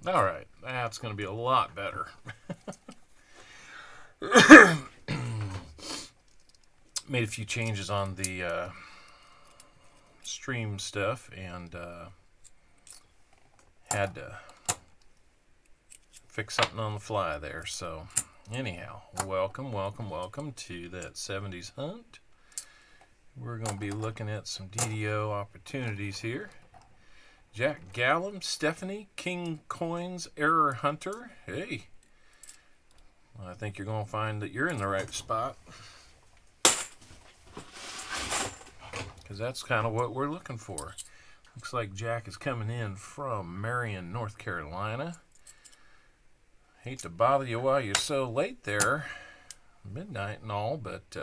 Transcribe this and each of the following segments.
All right, that's going to be a lot better. Made a few changes on the stream stuff and had to fix something on the fly there. So, anyhow, welcome to that 70s hunt. We're going to be looking at some DDO opportunities here. Jack Gallum, Stephanie, King Coins, Error Hunter. Hey, well, I think you're going to find that you're in the right spot. Because that's kind of what we're looking for. Looks like Jack is coming in from Marion, North Carolina. Hate to bother you while you're so late there. Midnight and all, but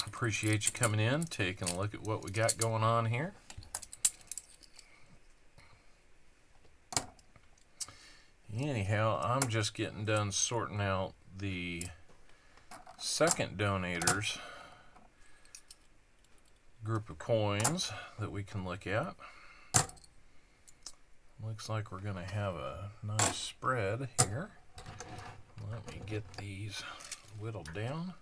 appreciate you coming in, taking a look at what we got going on here. Anyhow, I'm just getting done sorting out the second donators group of coins that we can look at. Looks like we're going to have a nice spread here. Let me get these whittled down.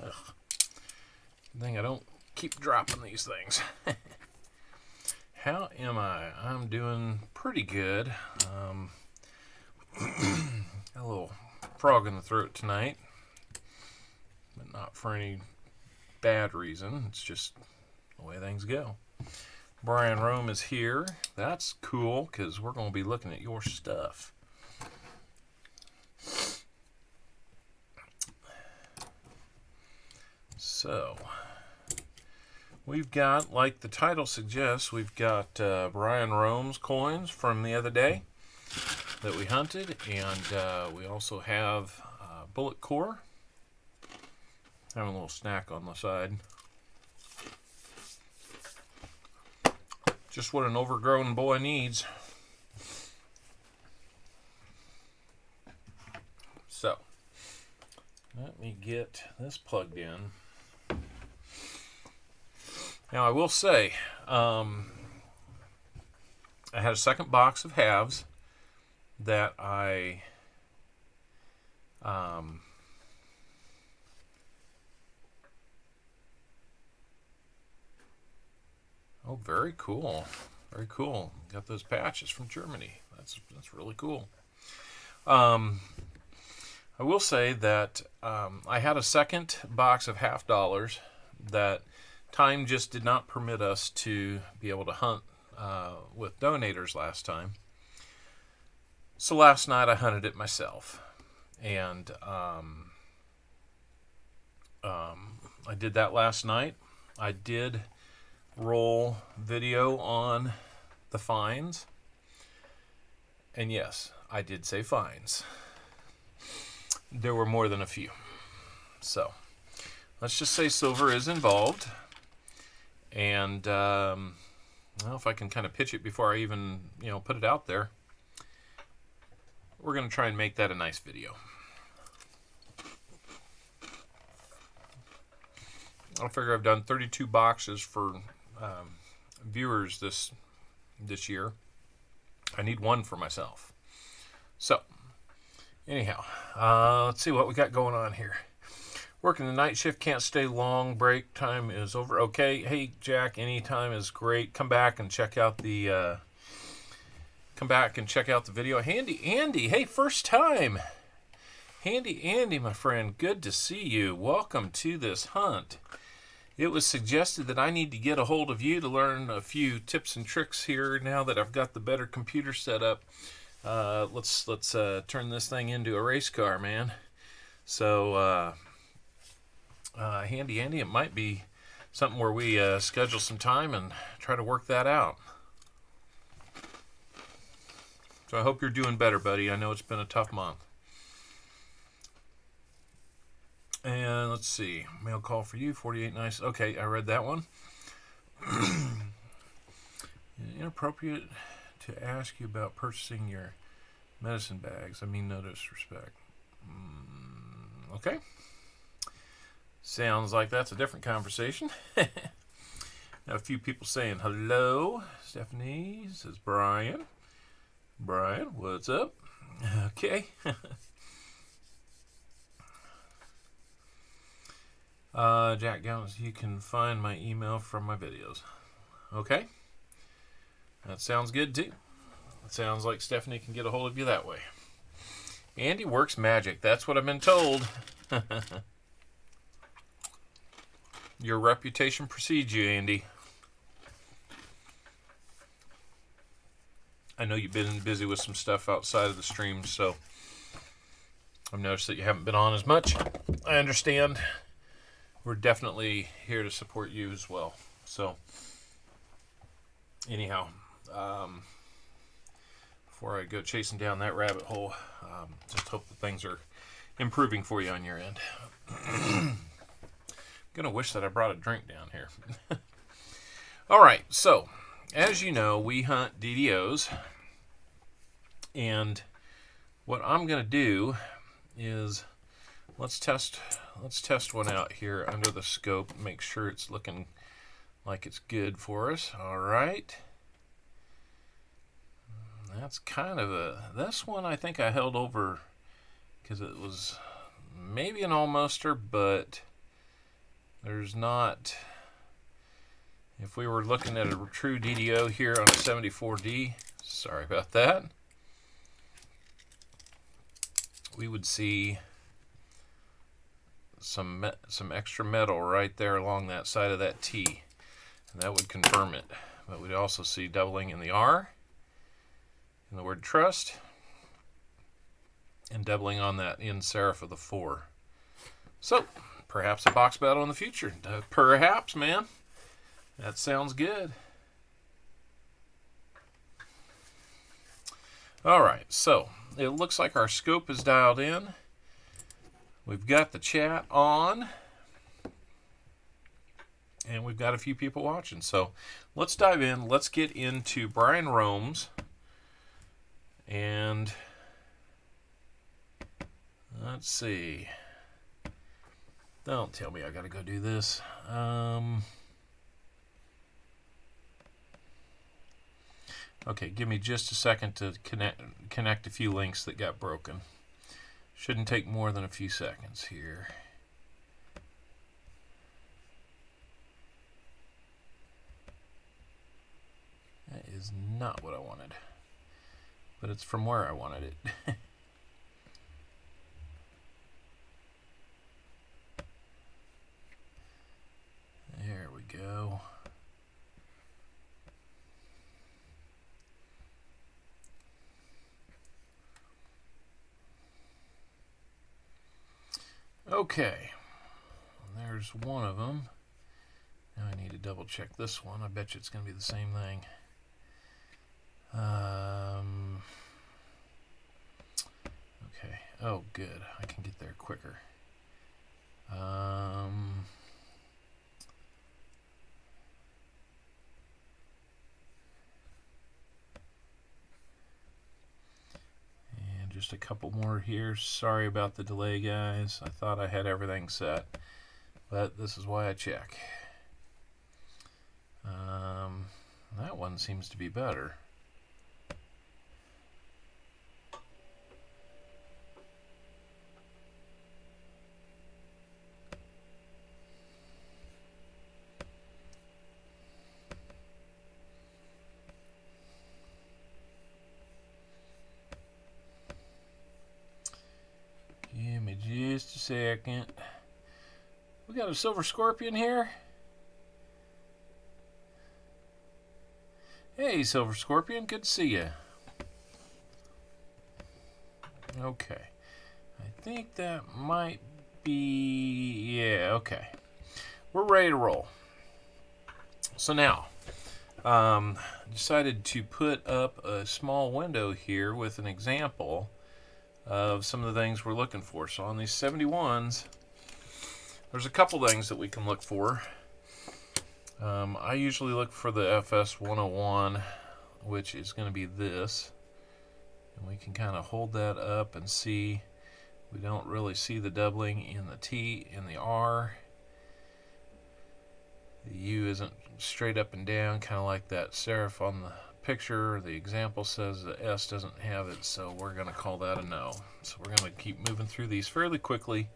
Ugh. Good thing I don't keep dropping these things. How am I? I'm doing pretty good. A little frog in the throat tonight, but not for any bad reason. It's just the way things go. Brian Rome is here. That's cool because we're going to be looking at your stuff. So, we've got, like the title suggests, we've got Brian Rome's coins from the other day that we hunted, and we also have Bulletcore. Having a little snack on the side. Just what an overgrown boy needs. So, let me get this plugged in. Now, I will say, I had a second box of halves that I oh, very cool. Very cool. Got those patches from Germany. That's really cool. I will say that I had a second box of $50 that time just did not permit us to be able to hunt with donators last time. So last night I hunted it myself. And I did that last night. I did roll video on the fines. And yes, I did say fines. There were more than a few. So let's just say silver is involved. And well, if I can kind of pitch it before I even put it out there, we're going to try and make that a nice video. I figure I've done 32 boxes for viewers this year. I need one for myself. So, anyhow, let's see what we got going on here. Working the night shift, can't stay long. Break time is over. Okay, hey Jack, anytime is great. Come back and check out the video. Handy Andy, hey, first time. Handy Andy, my friend, good to see you. Welcome to this hunt. It was suggested that I need to get a hold of you to learn a few tips and tricks here now that I've got the better computer set up. Let's turn this thing into a race car, man. So, Handy Andy, it might be something where we schedule some time and try to work that out. So I hope you're doing better, buddy. I know it's been a tough month. And let's see. Mail call for you, 48 nice. Okay, I read that one. Inappropriate to ask you about purchasing your medicine bags. I mean, no disrespect. Okay. Sounds like that's a different conversation. Now, a few people saying hello. Stephanie says Brian. Brian, what's up? Okay. Jack Jones, you can find my email from my videos. Okay. That sounds good too. It sounds like Stephanie can get a hold of you that way. Andy works magic. That's what I've been told. Your reputation precedes you, Andy. I know you've been busy with some stuff outside of the stream, so I've noticed that you haven't been on as much. I understand. We're definitely here to support you as well. So, anyhow, before I go chasing down that rabbit hole, just hope that things are improving for you on your end. Gonna wish that I brought a drink down here. All right, so as you know, we hunt DDOs, and what I'm gonna do is let's test one out here under the scope. Make sure it's looking like it's good for us. All right. That's kind of this one I think I held over because it was maybe an almoster, but there's not. If we were looking at a true DDO here on a 74D, sorry about that, we would see some extra metal right there along that side of that T, and that would confirm it. But we'd also see doubling in the R, in the word trust, and doubling on that in serif of the 4. So, perhaps a box battle in the future. Perhaps, man. That sounds good. Alright, so it looks like our scope is dialed in. We've got the chat on. And we've got a few people watching. So let's dive in. Let's get into Brian Rome's. And let's see. Don't tell me I got to go do this. Okay, give me just a second to connect a few links that got broken. Shouldn't take more than a few seconds here. That is not what I wanted, but it's from where I wanted it. There we go. Okay, there's one of them. Now I need to double check this one. I bet you it's going to be the same thing. Okay. Oh, good. I can get there quicker. And just a couple more here. Sorry about the delay, guys. I thought I had everything set, but this is why I check. That one seems to be better. Give me just a second. We got a silver scorpion here. Hey, Silver Scorpion, good to see you. Okay. I think that might be... yeah, okay. We're ready to roll. So now, decided to put up a small window here with an example of some of the things we're looking for. So on these 71s, there's a couple things that we can look for. I usually look for the FS 101 which is going to be this. And we can kind of hold that up and see. We don't really see the doubling in the T and the R. The U isn't straight up and down, kind of like that serif on the picture. The example says the S doesn't have it, so we're going to call that a no. So we're going to keep moving through these fairly quickly.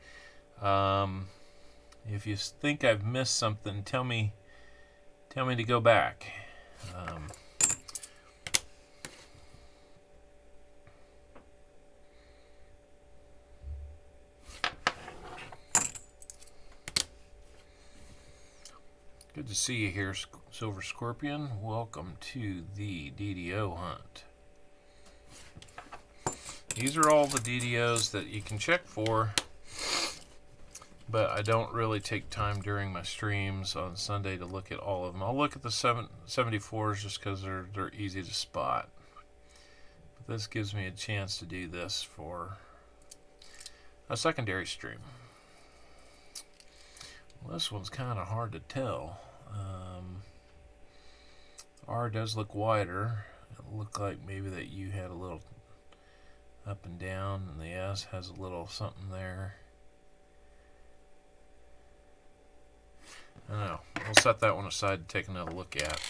If you think I've missed something, tell me to go back. Good to see you here, Silver Scorpion. Welcome to the DDO hunt. These are all the DDOs that you can check for, but I don't really take time during my streams on Sunday to look at all of them. I'll look at the 74s just because they're easy to spot. But this gives me a chance to do this for a secondary stream. Well, this one's kind of hard to tell. R does look wider. It looked like maybe that U had a little up and down, and the S has a little something there. I don't know. We'll set that one aside to take another look at.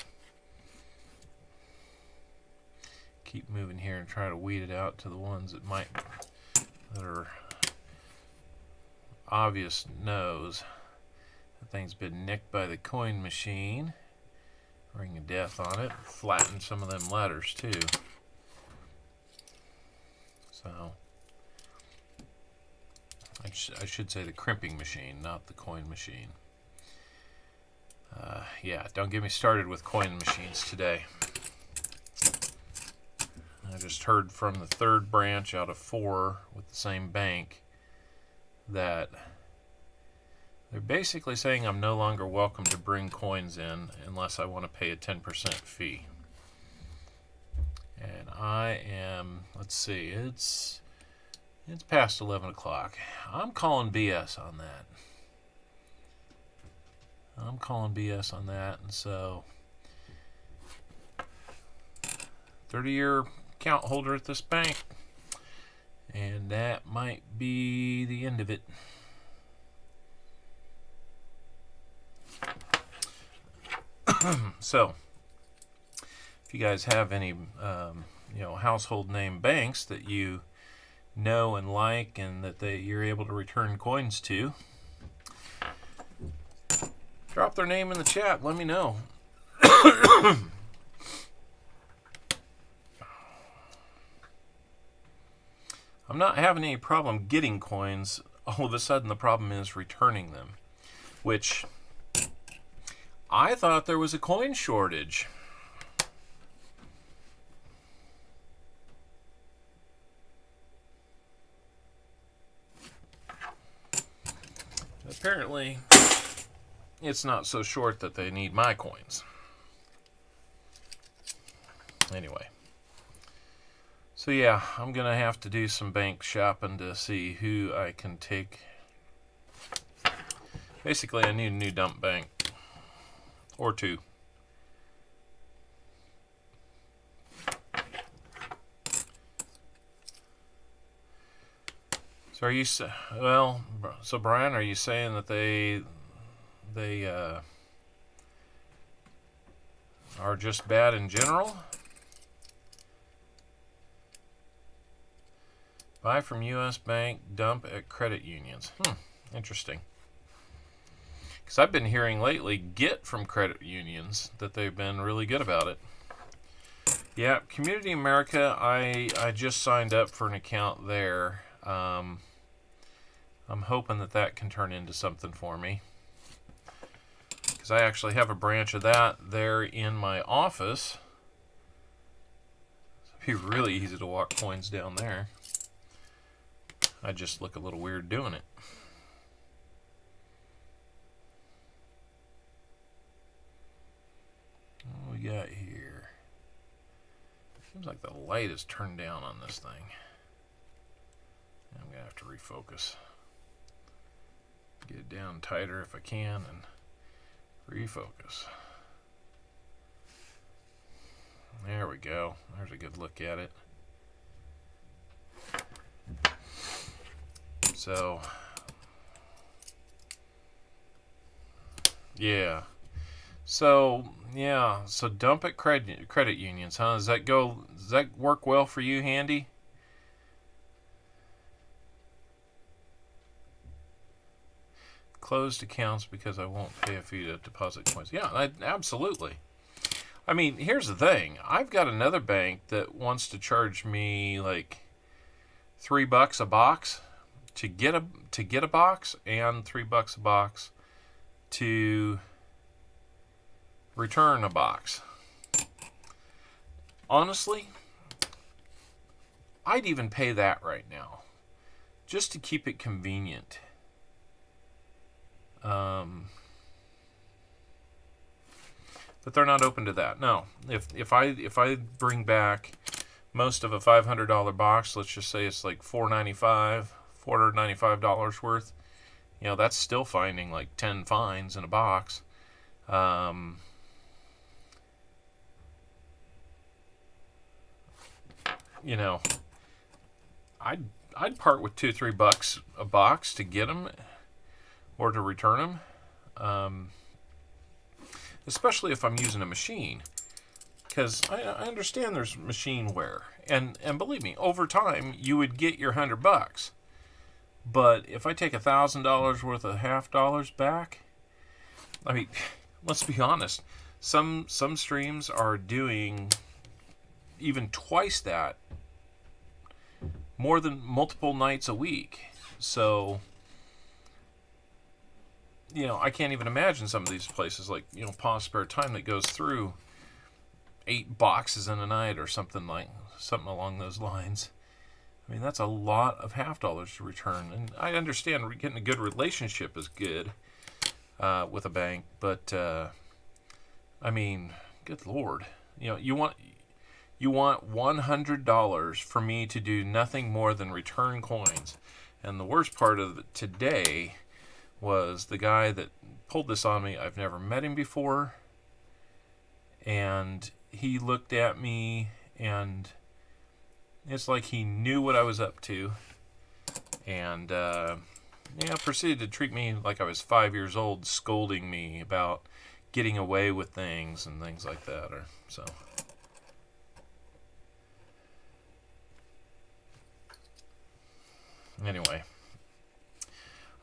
Keep moving here and try to weed it out to the ones that are obvious no's. That thing's been nicked by the coin machine. Ring of death on it. Flattened some of them letters too. So I should say the crimping machine, not the coin machine. Yeah, don't get me started with coin machines today. I just heard from the third branch out of 4 with the same bank that they're basically saying I'm no longer welcome to bring coins in unless I want to pay a 10% fee. And I am, let's see, it's past 11 o'clock. I'm calling BS on that. I'm calling BS on that, and so 30-year account holder at this bank, and that might be the end of it. So, if you guys have any, household name banks that you know and like, and that you're able to return coins to, drop their name in the chat. Let me know. I'm not having any problem getting coins. All of a sudden, the problem is returning them, which I thought there was a coin shortage. Apparently, it's not so short that they need my coins. Anyway. So yeah, I'm going to have to do some bank shopping to see who I can take. Basically, I need a new dump bank. Or 2. So are you, so Brian, are you saying that they are just bad in general? Buy from U.S. Bank, dump at credit unions. Interesting. Because I've been hearing lately, get from credit unions, that they've been really good about it. Yeah, Community America, I just signed up for an account there. I'm hoping that can turn into something for me. Because I actually have a branch of that there in my office. It'd be really easy to walk coins down there. I just look a little weird doing it. What we got here? Seems like the light is turned down on this thing. I'm going to have to refocus. Get it down tighter if I can and refocus. There we go. There's a good look at it. So, yeah. So, yeah. So dump at credit unions, huh? Does that work well for you, Handy? Closed accounts because I won't pay a fee to deposit coins. Yeah, absolutely. I mean, here's the thing. I've got another bank that wants to charge me like $3 a box to get a box, and $3 a box to return a box. Honestly, I'd even pay that right now, just to keep it convenient. But they're not open to that. No, if I bring back most of a $500 box, let's just say it's like $495 worth. You know, that's still finding like 10 fines in a box. You know, I'd part with $2-3 a box to get them or to return them. Especially if I'm using a machine, because I understand there's machine wear, and believe me, over time you would get your $100. But if I take $1,000 worth of half dollars back, I mean, let's be honest, some streams are doing even twice that, more than multiple nights a week. So, you know, I can't even imagine some of these places like, you know, Paw Spare Time that goes through 8 boxes in a night or something along those lines. I mean, that's a lot of half dollars to return. And I understand getting a good relationship is good with a bank, but I mean, good Lord, you know, you want $100 for me to do nothing more than return coins. And the worst part of it today was the guy that pulled this on me. I've never met him before, and he looked at me, and it's like he knew what I was up to, and proceeded to treat me like I was 5 years old, scolding me about getting away with things and things like that. Anyway,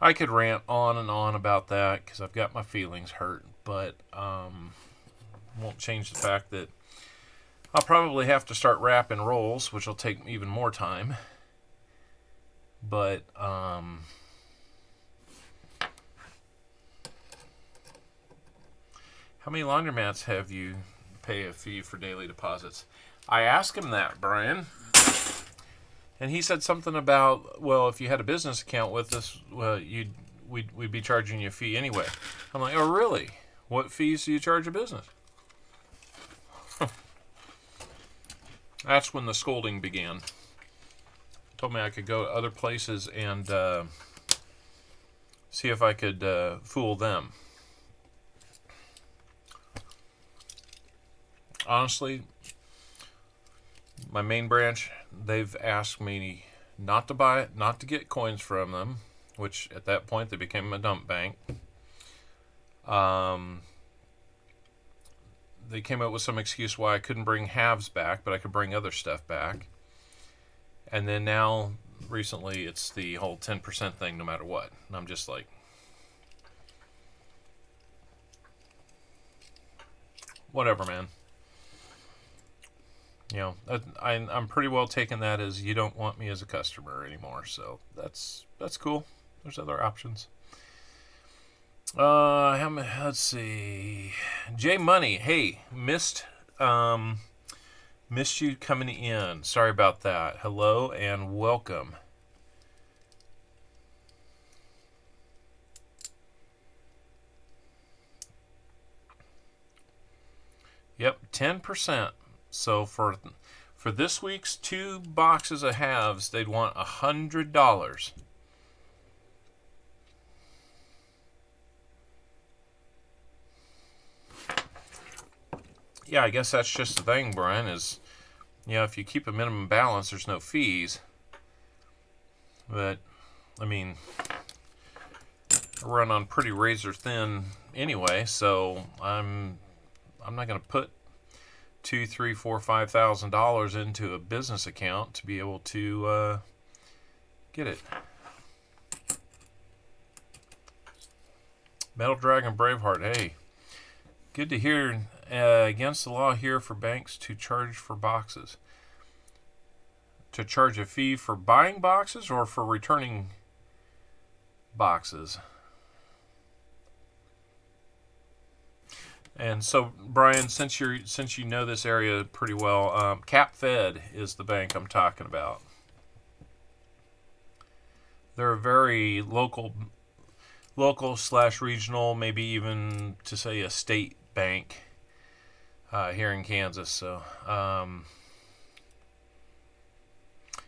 I could rant on and on about that because I've got my feelings hurt, but won't change the fact that I'll probably have to start wrapping rolls, which will take even more time. But how many laundromats have you pay a fee for daily deposits? I asked him that, Brian. And he said something about, well, if you had a business account with us, well, we'd be charging you a fee anyway. I'm like, oh, really? What fees do you charge a business? That's when the scolding began. Told me I could go to other places and see if I could fool them. Honestly, my main branch, they've asked me not to get coins from them, which at that point they became a dump bank. They came up with some excuse why I couldn't bring halves back, but I could bring other stuff back. And then now, recently, it's the whole 10% thing no matter what. And I'm just like, whatever, man. You know, I'm pretty well taking that as you don't want me as a customer anymore. So that's cool. There's other options. Let's see. J Money, hey, missed you coming in. Sorry about that. Hello and welcome. Yep, 10%. So for this week's 2 boxes of halves, they'd want $100. yeah, I guess that's just the thing, Brian, is, you know, if you keep a minimum balance, there's no fees. But, I mean, I run on pretty razor thin anyway, so I'm not going to put $2,000, $3,000, $4,000, $5,000 into a business account to be able to get it. Metal Dragon Braveheart, hey, good to hear. Against the law here for banks to charge for boxes. To charge a fee for buying boxes or for returning boxes? And so, Brian, since you know this area pretty well, Cap Fed is the bank I'm talking about. They're a very local / regional, maybe even to say a state bank here in Kansas. So,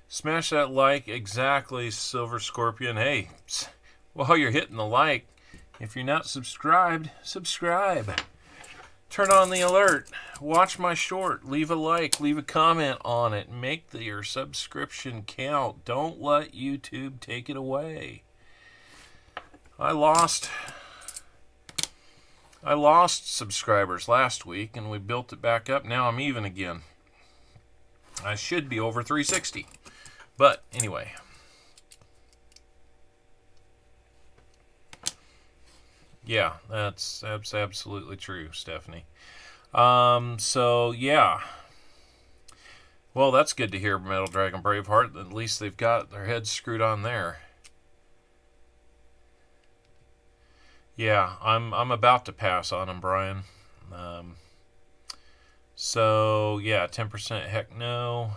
smash that like, exactly, Silver Scorpion. Hey, while you're hitting the like, if you're not subscribed, subscribe. Turn on the alert. Watch my short. Leave a like. Leave a comment on it. Make your subscription count. Don't let YouTube take it away. I lost subscribers last week, and we built it back up. Now I'm even again. I should be over 360. But anyway. Yeah, that's absolutely true, Stephanie. So, yeah. Well, that's good to hear, Metal Dragon Braveheart. At least they've got their heads screwed on there. Yeah, I'm about to pass on them, Brian. So, yeah, 10%, heck no.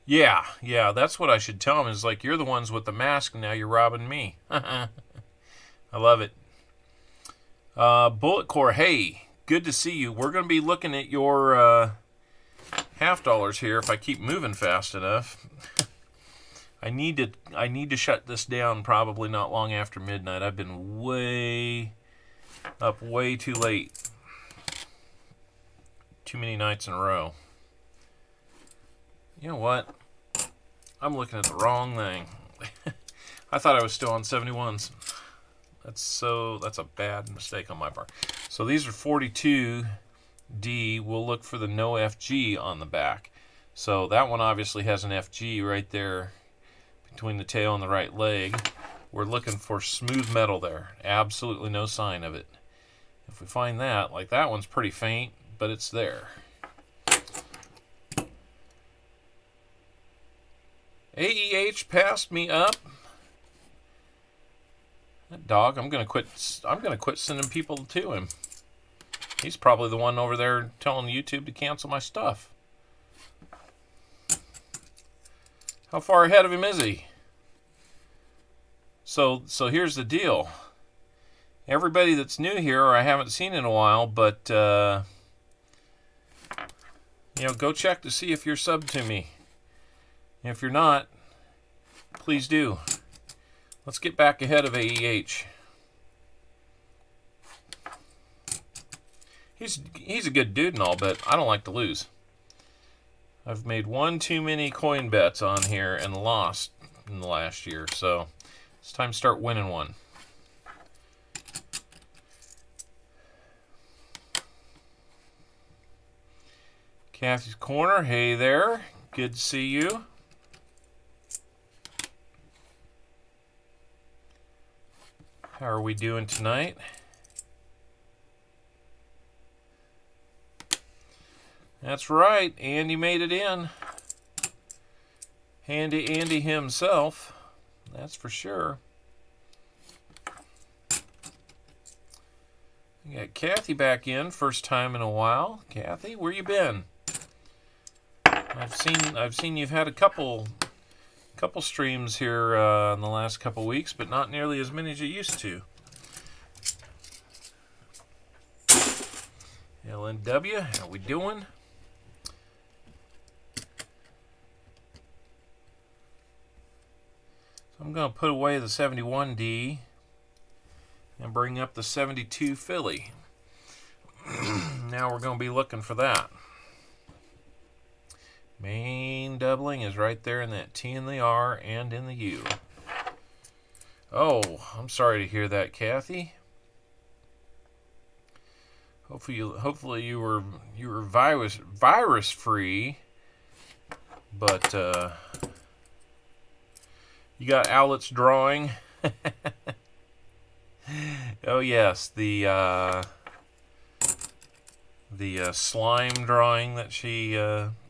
Yeah, that's what I should tell them. Is like, you're the ones with the mask, and now you're robbing me. I love it. Bulletcore, hey, good to see you. We're going to be looking at your half dollars here if I keep moving fast enough. I need to shut this down probably not long after midnight. I've been way too late. Too many nights in a row. You know what? I'm looking at the wrong thing. I thought I was still on 71s. That's a bad mistake on my part. So these are 42D. We'll look for the no FG on the back. So that one obviously has an FG right there between the tail and the right leg. We're looking for smooth metal there. Absolutely no sign of it. If we find that, like that one's pretty faint, but it's there. AEH passed me up. That dog, I'm gonna quit sending people to him. He's probably the one over there telling YouTube to cancel my stuff. How far ahead of him is he? So here's the deal. Everybody that's new here, or I haven't seen in a while, but go check to see if you're subbed to me. If you're not, please do. Let's get back ahead of AEH. He's a good dude and all, but I don't like to lose. I've made one too many coin bets on here and lost in the last year, so it's time to start winning one. Kathy's Corner, hey there. Good to see you. How are we doing tonight? That's right, Andy made it in. Handy Andy himself, that's for sure. We got Kathy back in, first time in a while. Kathy, where you been? I've seen you've had a couple streams here in the last couple weeks, but not nearly as many as you used to. LNW, how we doing? So I'm going to put away the 71D and bring up the 72 Philly. Now we're going to be looking for that. Main doubling is right there in that T and the R and in the U. Oh, I'm sorry to hear that, Kathy. Hopefully you were virus free, but you got Owlet's drawing. Oh yes, the slime drawing that she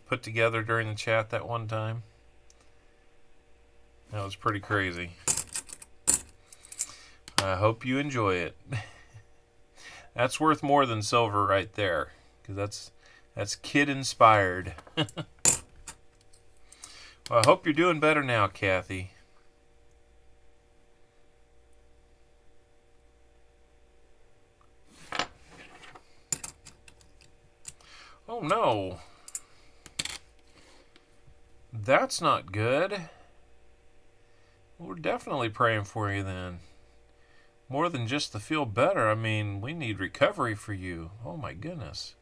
put together during the chat that one time. That was pretty crazy. I hope you enjoy it. That's worth more than silver right there, because that's kid inspired. Well, I hope you're doing better now, Kathy. Oh no. That's not good. We're definitely praying for you then. More than just to feel better. I mean, we need recovery for you. Oh my goodness.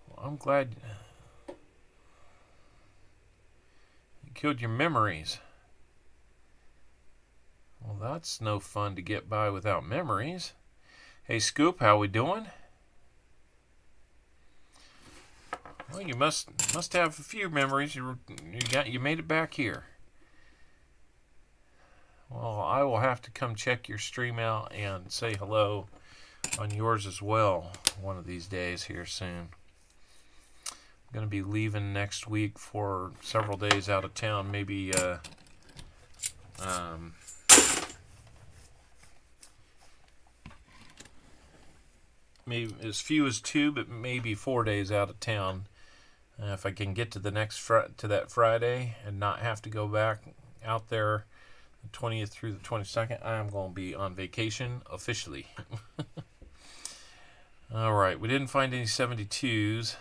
Well, I'm glad you killed your memories. Well, that's no fun to get by without memories. Hey Scoop, how we doing? Well, you must have a few memories. You made it back here. Well, I will have to come check your stream out and say hello on yours as well one of these days here soon. I'm going to be leaving next week for several days out of town, maybe maybe as few as 2, but maybe 4 days out of town. If I can get to the next to that Friday and not have to go back out there the 20th through the 22nd, I am going to be on vacation officially. All right, we didn't find any 72s,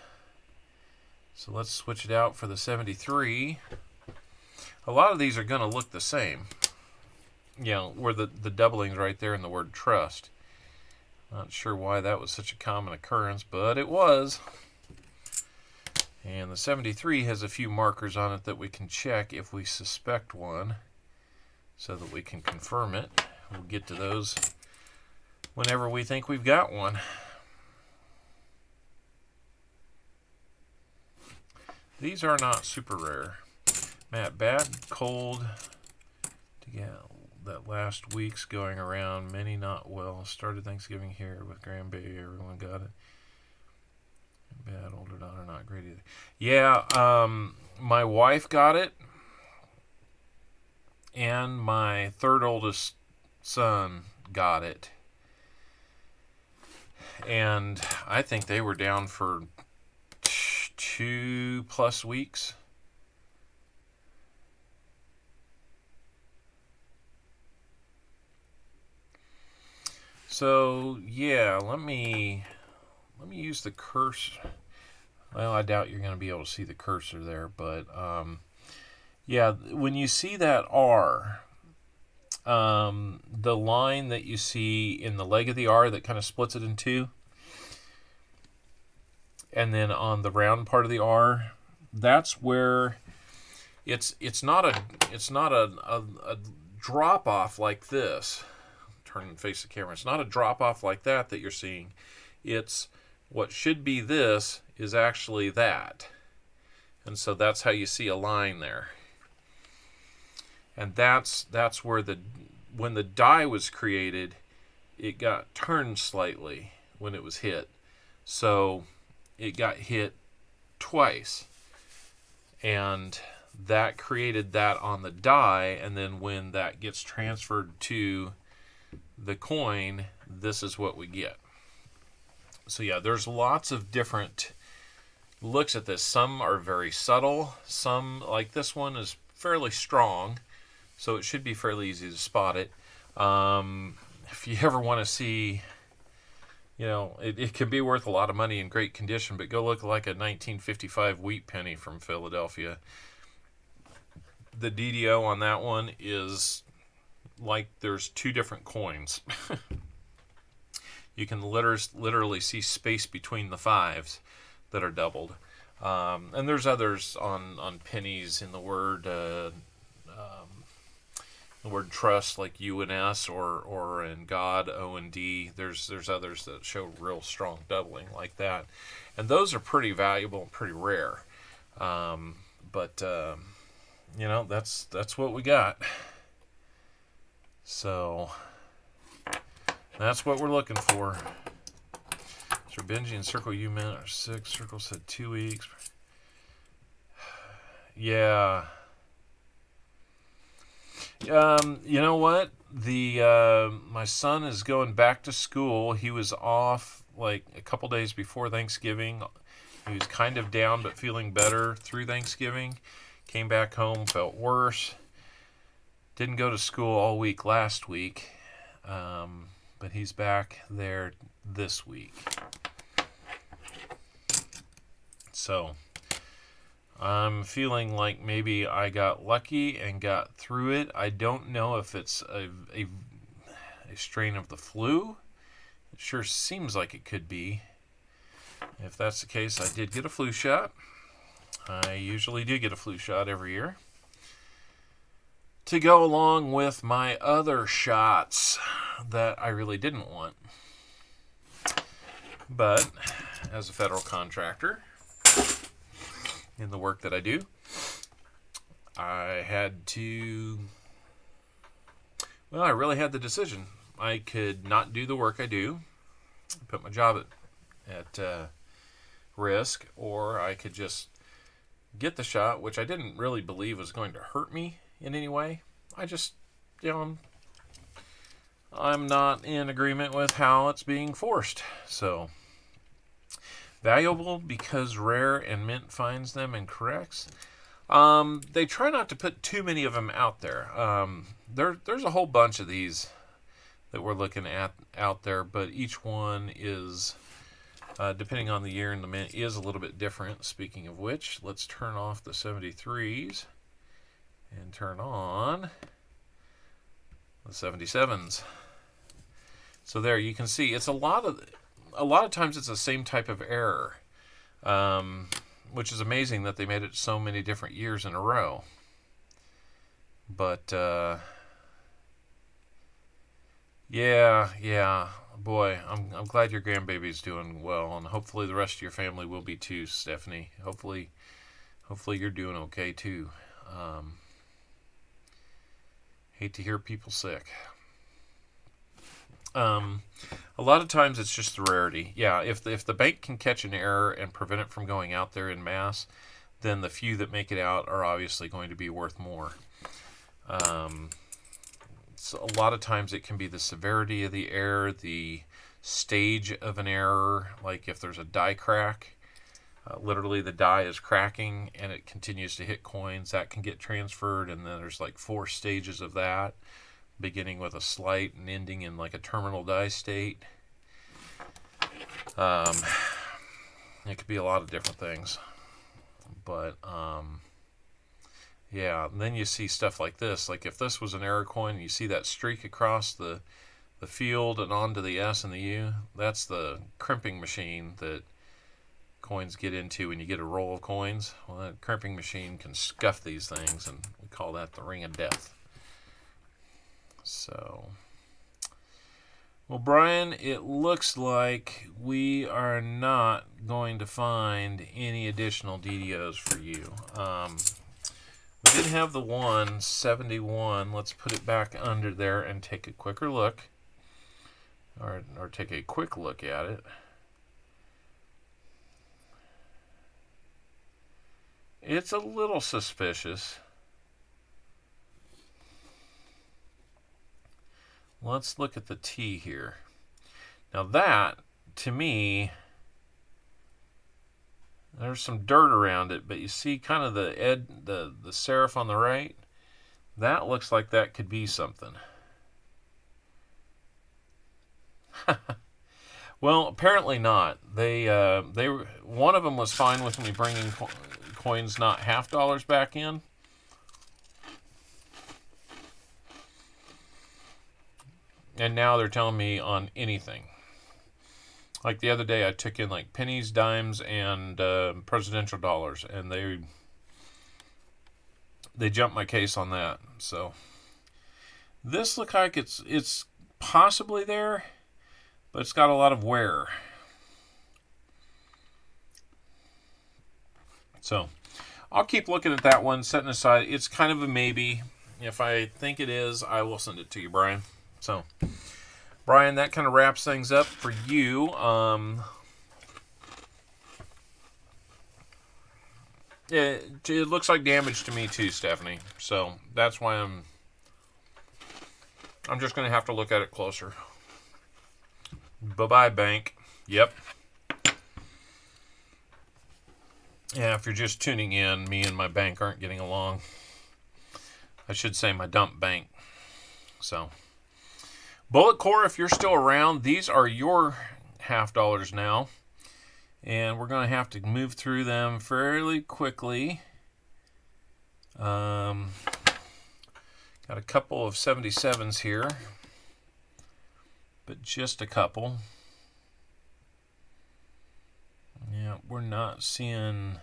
so let's switch it out for the 73. A lot of these are going to look the same. You know, where the doubling's right there in the word trust. Not sure why that was such a common occurrence, but it was. And the 73 has a few markers on it that we can check if we suspect one, so that we can confirm it. We'll get to those whenever we think we've got one. These are not super rare. Matt, bad cold to get that last week's going around. Many not well. Started Thanksgiving here with grandbaby. Everyone got it. Bad older daughter, not great either. Yeah, my wife got it, and my third oldest son got it. And I think they were down for 2+ weeks. So yeah, let me use the cursor. Well, I doubt you're going to be able to see the cursor there, but yeah, when you see that R, the line that you see in the leg of the R that kind of splits it in two, and then on the round part of the R, that's where it's not a drop off like this. Turn and face the camera. It's not a drop off like that you're seeing. It's what should be this is actually that. And so that's how you see a line there. And that's where when the die was created, it got turned slightly when it was hit. So it got hit twice. And that created that on the die, and then when that gets transferred to the coin, this is what we get. So yeah, there's lots of different looks at this. Some are very subtle. Some, like this one, is fairly strong, so it should be fairly easy to spot it. If you ever want to see, you know, it can be worth a lot of money in great condition, but go look like a 1955 wheat penny from Philadelphia. The DDO on that one is like there's two different coins. You can literally see space between the fives that are doubled. And there's others on pennies in the word trust, like U and S, or in God, O and D. There's others that show real strong doubling like that, and those are pretty valuable and pretty rare. But that's what we got. So that's what we're looking for. So Benji and Circle U meant are 6. Circle said 2 weeks. Yeah. You know what? My son is going back to school. He was off like a couple days before Thanksgiving. He was kind of down but feeling better through Thanksgiving. Came back home, felt worse. Didn't go to school all week last week. But he's back there this week. So I'm feeling like maybe I got lucky and got through it. I don't know if it's a strain of the flu. It sure seems like it could be. If that's the case, I did get a flu shot. I usually do get a flu shot every year to go along with my other shots that I really didn't want. But as a federal contractor, in the work that I do, I really had the decision. I could not do the work I do, put my job at risk, or I could just get the shot, which I didn't really believe was going to hurt me in any way. I just, I'm not in agreement with how it's being forced. So, valuable because rare and Mint finds them and corrects. They try not to put too many of them out there. There's a whole bunch of these that we're looking at out there, but each one is, depending on the year and the Mint, is a little bit different. Speaking of which, let's turn off the 73s and turn on the 77s. So there you can see it's a lot of times it's the same type of error, which is amazing that they made it so many different years in a row. But yeah, boy, I'm glad your grandbaby's doing well, and hopefully the rest of your family will be too, Stephanie. Hopefully you're doing okay too. Hate to hear people sick. A lot of times it's just the rarity. Yeah, if the bank can catch an error and prevent it from going out there in mass, then the few that make it out are obviously going to be worth more. So a lot of times it can be the severity of the error, the stage of an error, like if there's a die crack, literally the die is cracking and it continues to hit coins, that can get transferred, and then there's like 4 stages of that, beginning with a slight and ending in like a terminal die state. It could be a lot of different things, but yeah, and then you see stuff like this, like if this was an error coin, you see that streak across the field and onto the S and the U, that's the crimping machine that coins get into when you get a roll of coins. Well, that crimping machine can scuff these things, and we call that the ring of death. So, well, Brian, it looks like we are not going to find any additional DDOs for you. We did have the 171. Let's put it back under there and take a quicker look, or take a quick look at it. It's a little suspicious. Let's look at the T here. Now that, to me, there's some dirt around it, but you see kind of the serif on the right? That looks like that could be something. Well, apparently not. They one of them was fine with me bringing coins not $half back in. And now they're telling me on anything. Like the other day, I took in like pennies, dimes, and presidential dollars, and they jumped my case on that. So this looks like it's possibly there, but it's got a lot of wear. So I'll keep looking at that one, setting aside. It's kind of a maybe. If I think it is, I will send it to you, Brian. So, Brian, that kind of wraps things up for you. It looks like damage to me too, Stephanie. So that's why I'm just going to have to look at it closer. Bye-bye, bank. Yep. Yeah, if you're just tuning in, me and my bank aren't getting along. I should say my dump bank. So, Bulletcore, if you're still around, these are your $50 now. And we're going to have to move through them fairly quickly. Got a couple of 77s here. But just a couple. Yeah, we're seeing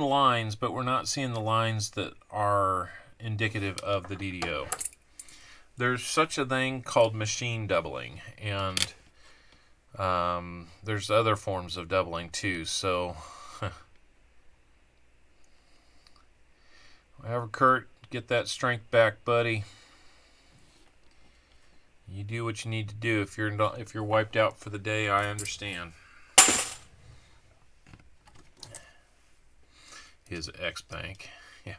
lines, but we're not seeing the lines that are indicative of the DDO. There's such a thing called machine doubling, and there's other forms of doubling too. So, whatever, Kurt, get that strength back, buddy. You do what you need to do. If you're wiped out for the day, I understand. His ex-bank. Yeah.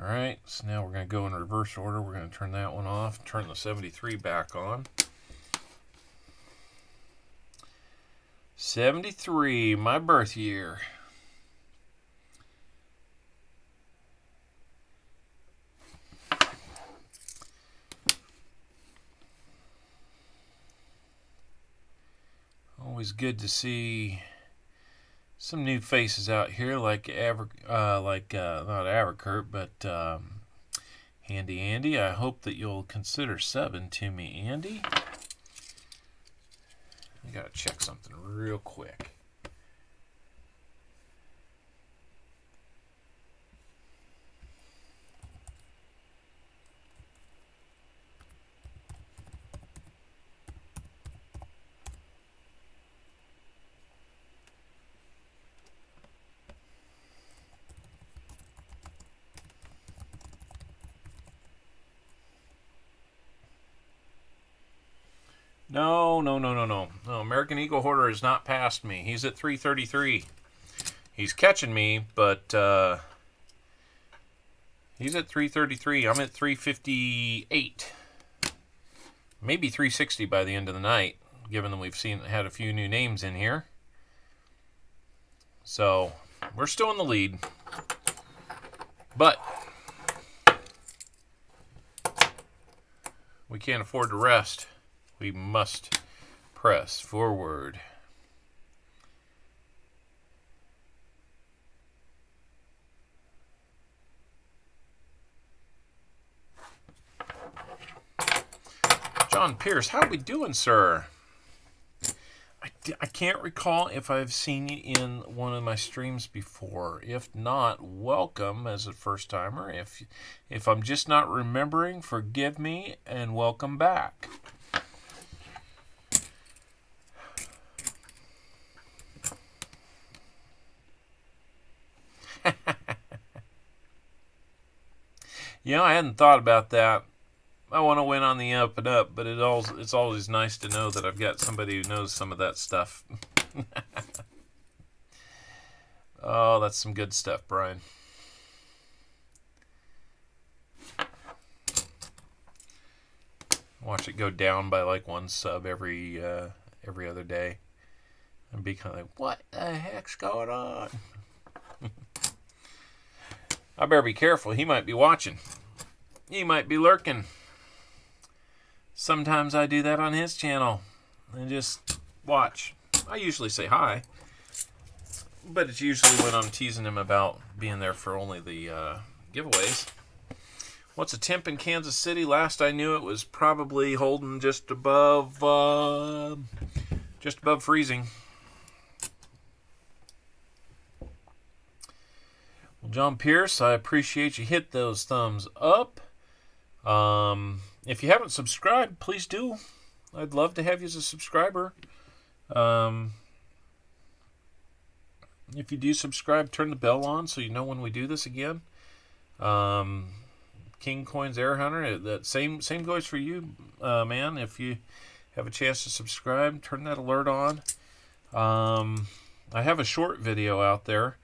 Alright, so now we're going to go in reverse order. We're going to turn that one off, turn the 73 back on. 73, my birth year. Always good to see some new faces out here, like not Averkurt, but Handy Andy. I hope that you'll consider subbing to me, Andy. I gotta check something real quick. No. American Eagle Hoarder has not passed me. He's at 333. He's catching me, but he's at 333. I'm at 358. Maybe 360 by the end of the night, given that we've had a few new names in here. So, we're still in the lead. But we can't afford to rest. We must press forward. John Pierce, how are we doing, sir? I can't recall if I've seen you in one of my streams before. If not, welcome as a first-timer. If I'm just not remembering, forgive me and welcome back. You know, I hadn't thought about that. I want to win on the up and up, but it's always nice to know that I've got somebody who knows some of that stuff. Oh, that's some good stuff, Brian. Watch it go down by like one sub every other day, and be kind of like, what the heck's going on? I better be careful. He might be watching. He might be lurking. Sometimes I do that on his channel and just watch. I usually say hi, but it's usually when I'm teasing him about being there for only the giveaways. What's a temp in Kansas City? Last I knew it was probably holding just above freezing. Well, John Pierce, I appreciate you. Hit those thumbs up. If you haven't subscribed, please do. I'd love to have you as a subscriber. If you do subscribe, turn the bell on so you know when we do this again. King Coins Air Hunter, that same goes for you, man. If you have a chance to subscribe, turn that alert on. I have a short video out there,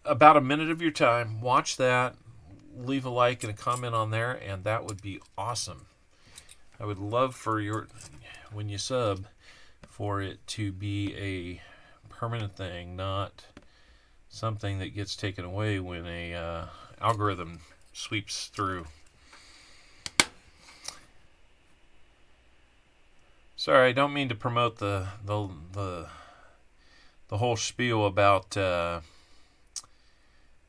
about a minute of your time. Watch that, leave a like and a comment on there, and that would be awesome. I would love for when you sub, for it to be a permanent thing, not something that gets taken away when a algorithm sweeps through. Sorry, I don't mean to promote the whole spiel about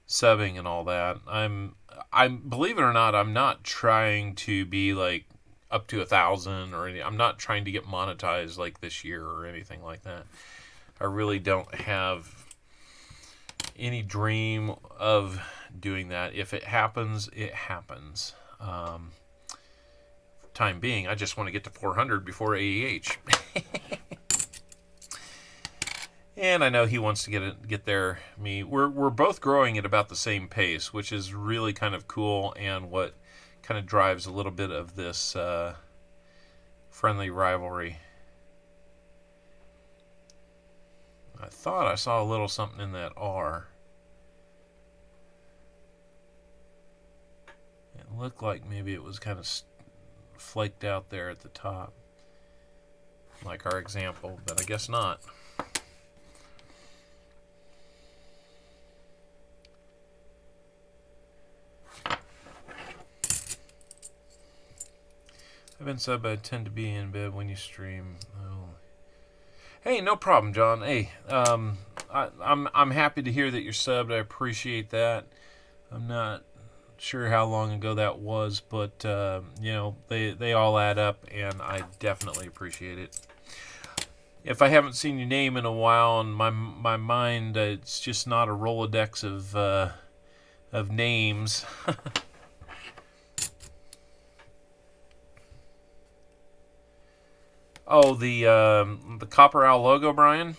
subbing and all that. I'm believe it or not, I'm not trying to be like up to 1,000 or anything. I'm not trying to get monetized like this year or anything like that. I really don't have any dream of doing that. If it happens, it happens. Time being, I just want to get to 400 before AEH. And I know he wants to get there. We're both growing at about the same pace, which is really kind of cool, and what kind of drives a little bit of this friendly rivalry. I thought I saw a little something in that R. It looked like maybe it was kind of flaked out there at the top, like our example, but I guess not. I've been subbed, I tend to be in bed when you stream. Oh. Hey, no problem, John. Hey, I'm happy to hear that you're subbed. I appreciate that. I'm not sure how long ago that was, but you know, they all add up, and I definitely appreciate it. If I haven't seen your name in a while, in my mind, it's just not a Rolodex of names. Oh, the Copper Owl logo, Brian?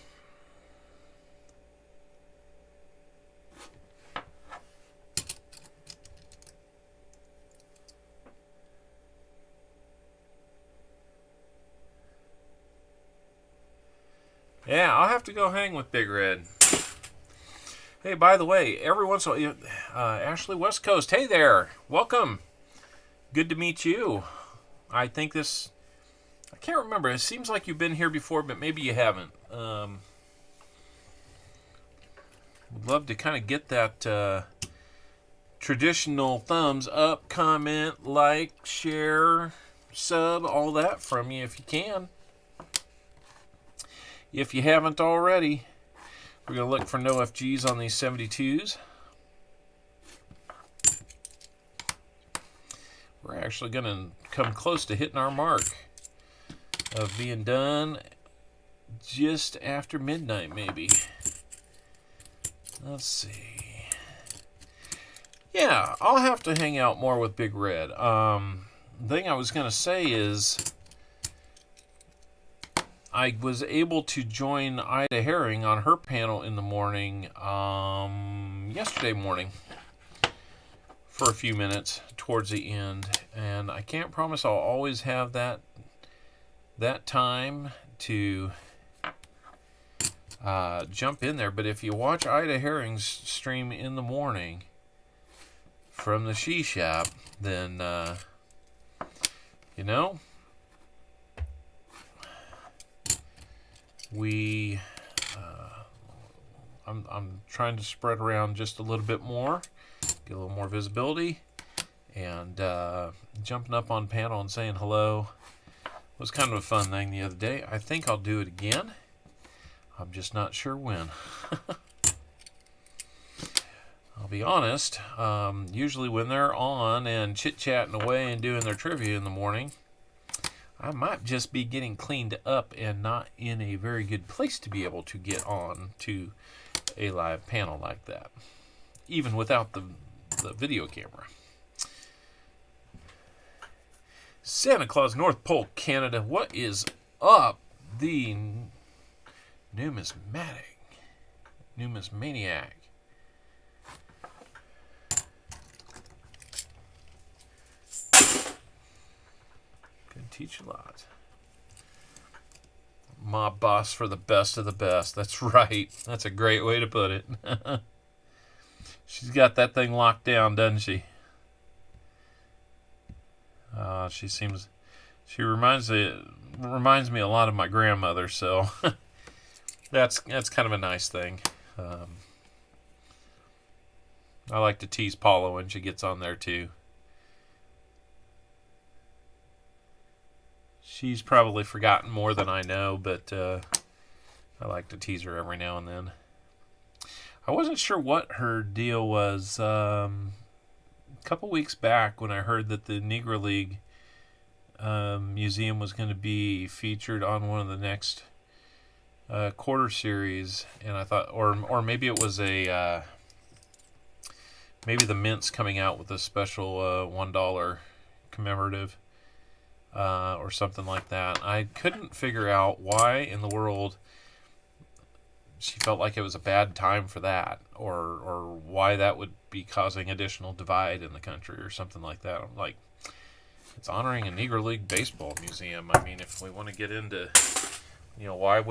Yeah, I'll have to go hang with Big Red. Hey, by the way, every once in a while, Ashley West Coast, hey there, welcome. Good to meet you. I think this... I can't remember. It seems like you've been here before, but maybe you haven't. Would love to kind of get that traditional thumbs up, comment, like, share, sub, all that from you if you can. If you haven't already, we're going to look for no FGs on these 72s. We're actually going to come close to hitting our mark of being done just after midnight, maybe. Let's see. Yeah, I'll have to hang out more with Big Red. The thing I was going to say is I was able to join Ida Herring on her panel in the morning, yesterday morning, for a few minutes towards the end. And I can't promise I'll always have that time to jump in there, but if you watch Ida Herring's stream in the morning from the She Shop, then you know, I'm trying to spread around just a little bit more, get a little more visibility, and jumping up on panel and saying hello was kind of a fun thing the other day. I think I'll do it again. I'm just not sure when. I'll be honest, usually when they're on and chit-chatting away and doing their trivia in the morning, I might just be getting cleaned up and not in a very good place to be able to get on to a live panel like that, even without the video camera. Santa Claus, North Pole, Canada. What is up? The numismaniac. Could teach a lot. Mob boss for the best of the best. That's right. That's a great way to put it. She's got that thing locked down, doesn't she? She reminds me a lot of my grandmother, so that's kind of a nice thing. I like to tease Paula when she gets on there too. She's probably forgotten more than I know, but I like to tease her every now and then. I wasn't sure what her deal was. A couple weeks back when I heard that the Negro League museum was going to be featured on one of the next quarter series, and I thought, or maybe it was maybe the Mint's coming out with a special $1 commemorative or something like that. I couldn't figure out why in the world she felt like it was a bad time for that, or why that would be causing additional divide in the country or something like that. I'm like, it's honoring a Negro League baseball museum. I mean, if we want to get into, why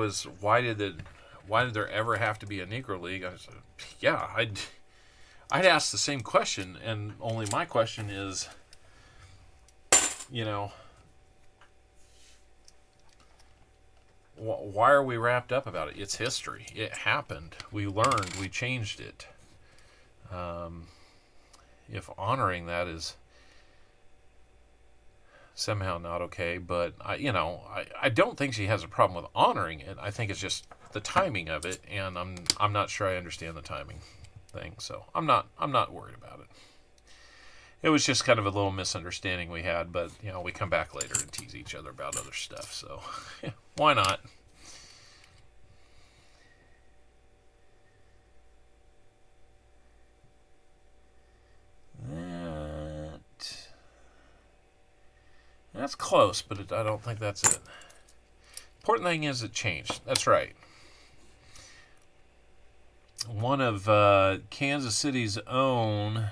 did there ever have to be a Negro League? I said, yeah, I'd ask the same question, and only my question is, why are we wrapped up about it? It's history. It happened. We learned. We changed it. If honoring that is somehow not okay, but I don't think she has a problem with honoring it. I think it's just the timing of it, and I'm not sure I understand the timing thing, so I'm not worried about it. It was just kind of a little misunderstanding we had, but we come back later and tease each other about other stuff, so yeah, why not? That's close, but I don't think that's it. Important thing is it changed. That's right. One of Kansas City's own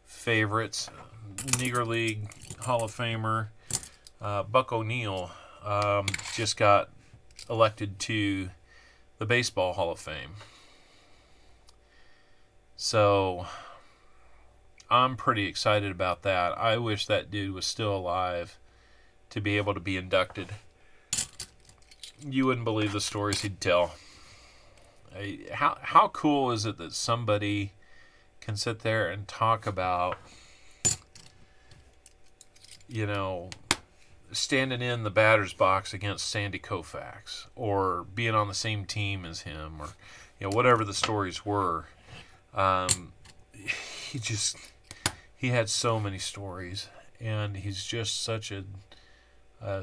favorites, Negro League Hall of Famer, Buck O'Neil, just got elected to the Baseball Hall of Fame. So I'm pretty excited about that. I wish that dude was still alive to be able to be inducted. You wouldn't believe the stories he'd tell. How cool is it that somebody can sit there and talk about, standing in the batter's box against Sandy Koufax, or being on the same team as him, or whatever the stories were. He had so many stories, and he's just such a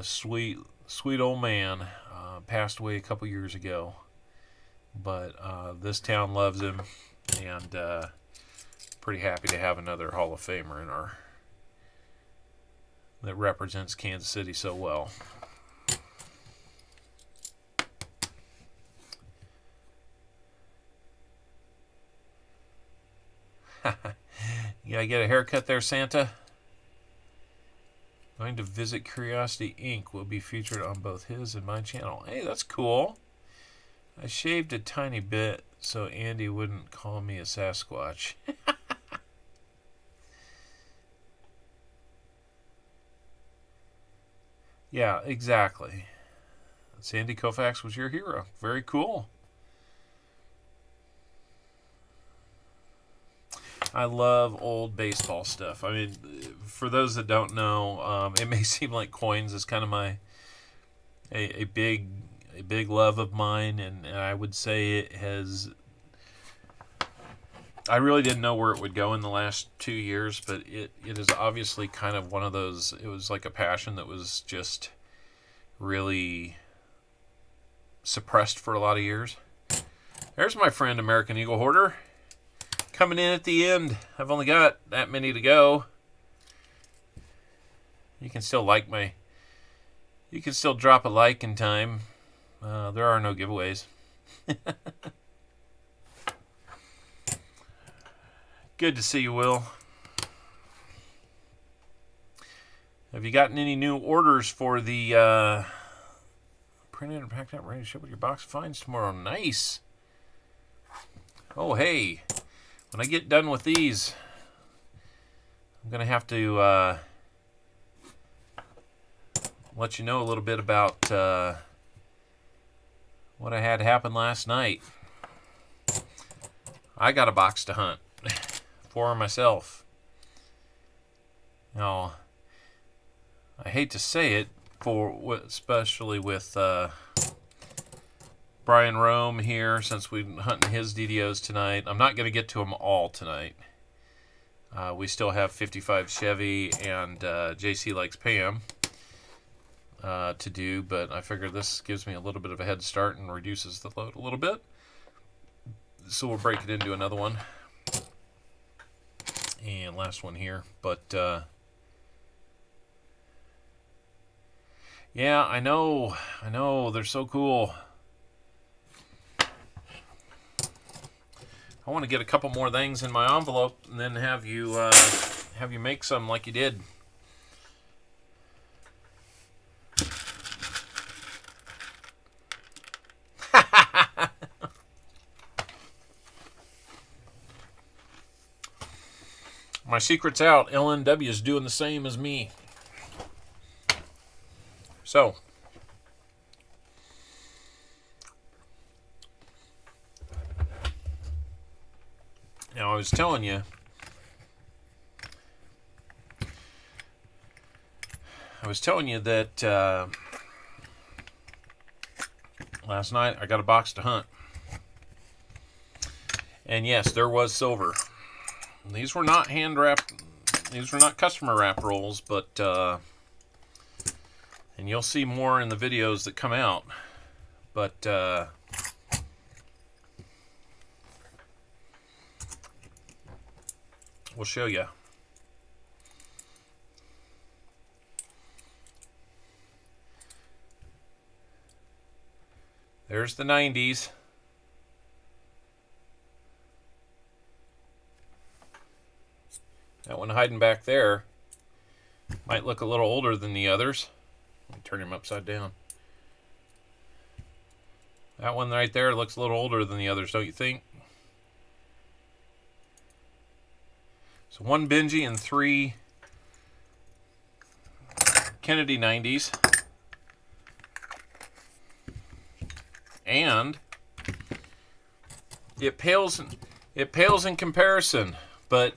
sweet old man. Passed away a couple years ago, but this town loves him, and pretty happy to have another Hall of Famer that represents Kansas City so well. You gotta get a haircut there, Santa? Going to visit Curiosity Inc. will be featured on both his and my channel. Hey, that's cool. I shaved a tiny bit so Andy wouldn't call me a Sasquatch. Yeah, exactly. Sandy Koufax was your hero. Very cool. I love old baseball stuff. I mean, for those that don't know, it may seem like coins is kind of a big love of mine, and I would say it has I really didn't know where it would go in the last 2 years, but it is obviously kind of one of those, it was like a passion that was just really suppressed for a lot of years. There's my friend American Eagle Hoarder coming in at the end. I've only got that many to go. You can still you can still drop a like in time. There are no giveaways. Good to see you, Will. Have you gotten any new orders for the printed and packed up, ready to ship with your box of finds tomorrow? Nice. Oh, hey. When I get done with these, I'm going to have to let you know a little bit about what I had happen last night. I got a box to hunt for myself. Now, I hate to say it, especially with Brian Rome here, since we're hunting his DDOs tonight. I'm not going to get to them all tonight. We still have 55 Chevy and JC Likes Pam to do, but I figure this gives me a little bit of a head start and reduces the load a little bit. So we'll break it into another one. And last one here. But yeah, I know, they're so cool. I want to get a couple more things in my envelope and then have you make some like you did. My secret's out. LNW is doing the same as me. So, now I was telling you, that last night I got a box to hunt. And yes, there was silver. These were not hand wrapped, these were not customer wrap rolls, but and you'll see more in the videos that come out, but we'll show you. There's the 90's. That one hiding back there might look a little older than the others. Let me turn him upside down. That one right there looks a little older than the others, don't you think? So 1 Benji and 3 Kennedy 90's. And it pales in comparison, but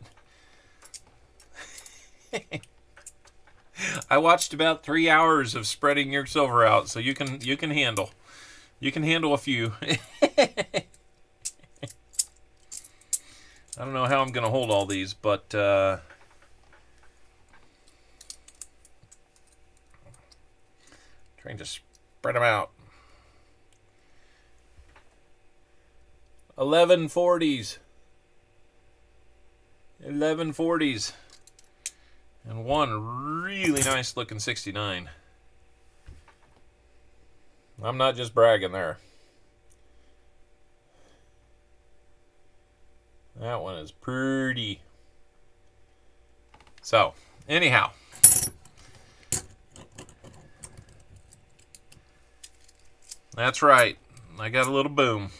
I watched about 3 hours of spreading your silver out, so you can handle a few. I don't know how I'm going to hold all these, but trying to spread them out. 1140s. 1140s. And one really nice looking 69. I'm not just bragging there. That one is pretty. So, anyhow. That's right. I got a little boom.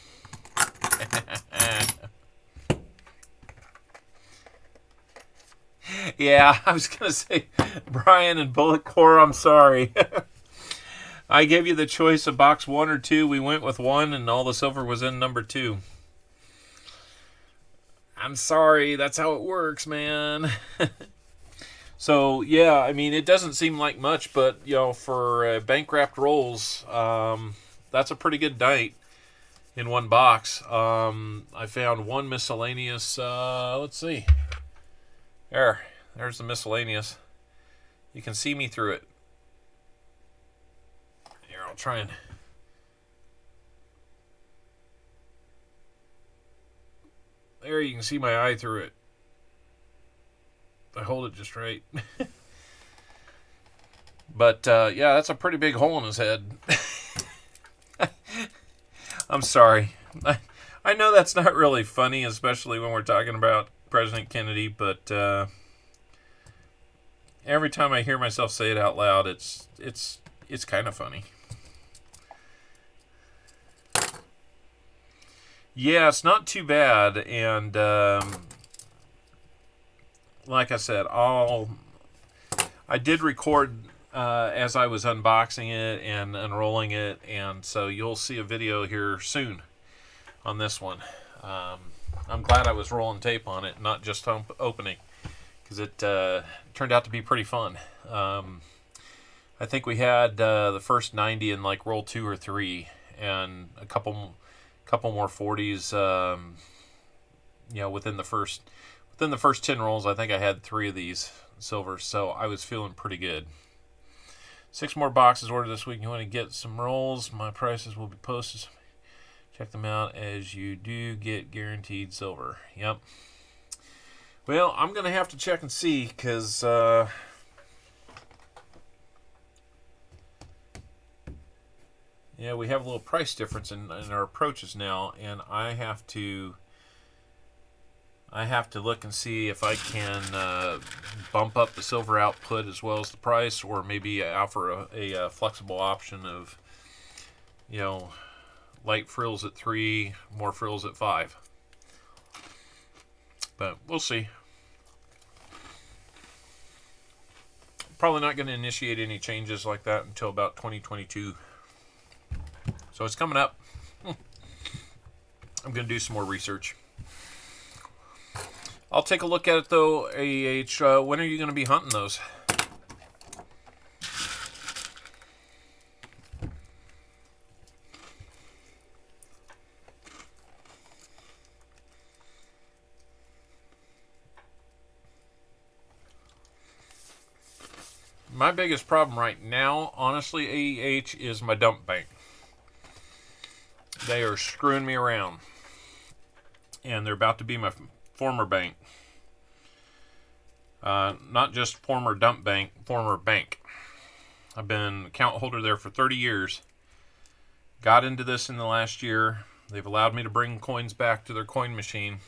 Yeah, I was going to say, Brian and Bulletcore, I'm sorry. I gave you the choice of box 1 or 2. We went with 1, and all the silver was in number 2. I'm sorry. That's how it works, man. So, yeah, I mean, it doesn't seem like much, but, for bank-wrapped rolls, that's a pretty good night. in one box. I found one miscellaneous. Let's see. There's the miscellaneous. You can see me through it. Here, I'll try and. There, you can see my eye through it. I hold it just right. But, yeah, that's a pretty big hole in his head. I'm sorry. I know that's not really funny, especially when we're talking about President Kennedy, but every time I hear myself say it out loud, it's kind of funny. Yeah, it's not too bad, and like I said, I did record as I was unboxing it and unrolling it, and so you'll see a video here soon on this one. I'm glad I was rolling tape on it, not just opening, because it turned out to be pretty fun. I think we had the first 90 in like roll 2 or 3, and a couple more 40s. Within the first 10 rolls, I think I had 3 of these silvers, so I was feeling pretty good. 6 more boxes ordered this week. You want to get some rolls? My prices will be posted. Check them out as you do get guaranteed silver. Yep. Well, I'm going to have to check and see, because yeah, we have a little price difference in our approaches now, and I have to look and see if I can bump up the silver output as well as the price, or maybe offer a flexible option of, light frills at 3, more frills at 5. But we'll see. Probably not going to initiate any changes like that until about 2022. So it's coming up. I'm going to do some more research. I'll take a look at it, though. AH, when are you going to be hunting those? My biggest problem right now, honestly, AEH, is my dump bank. They are screwing me around. And they're about to be my former bank. Not just former dump bank, former bank. I've been account holder there for 30 years. Got into this in the last year. They've allowed me to bring coins back to their coin machine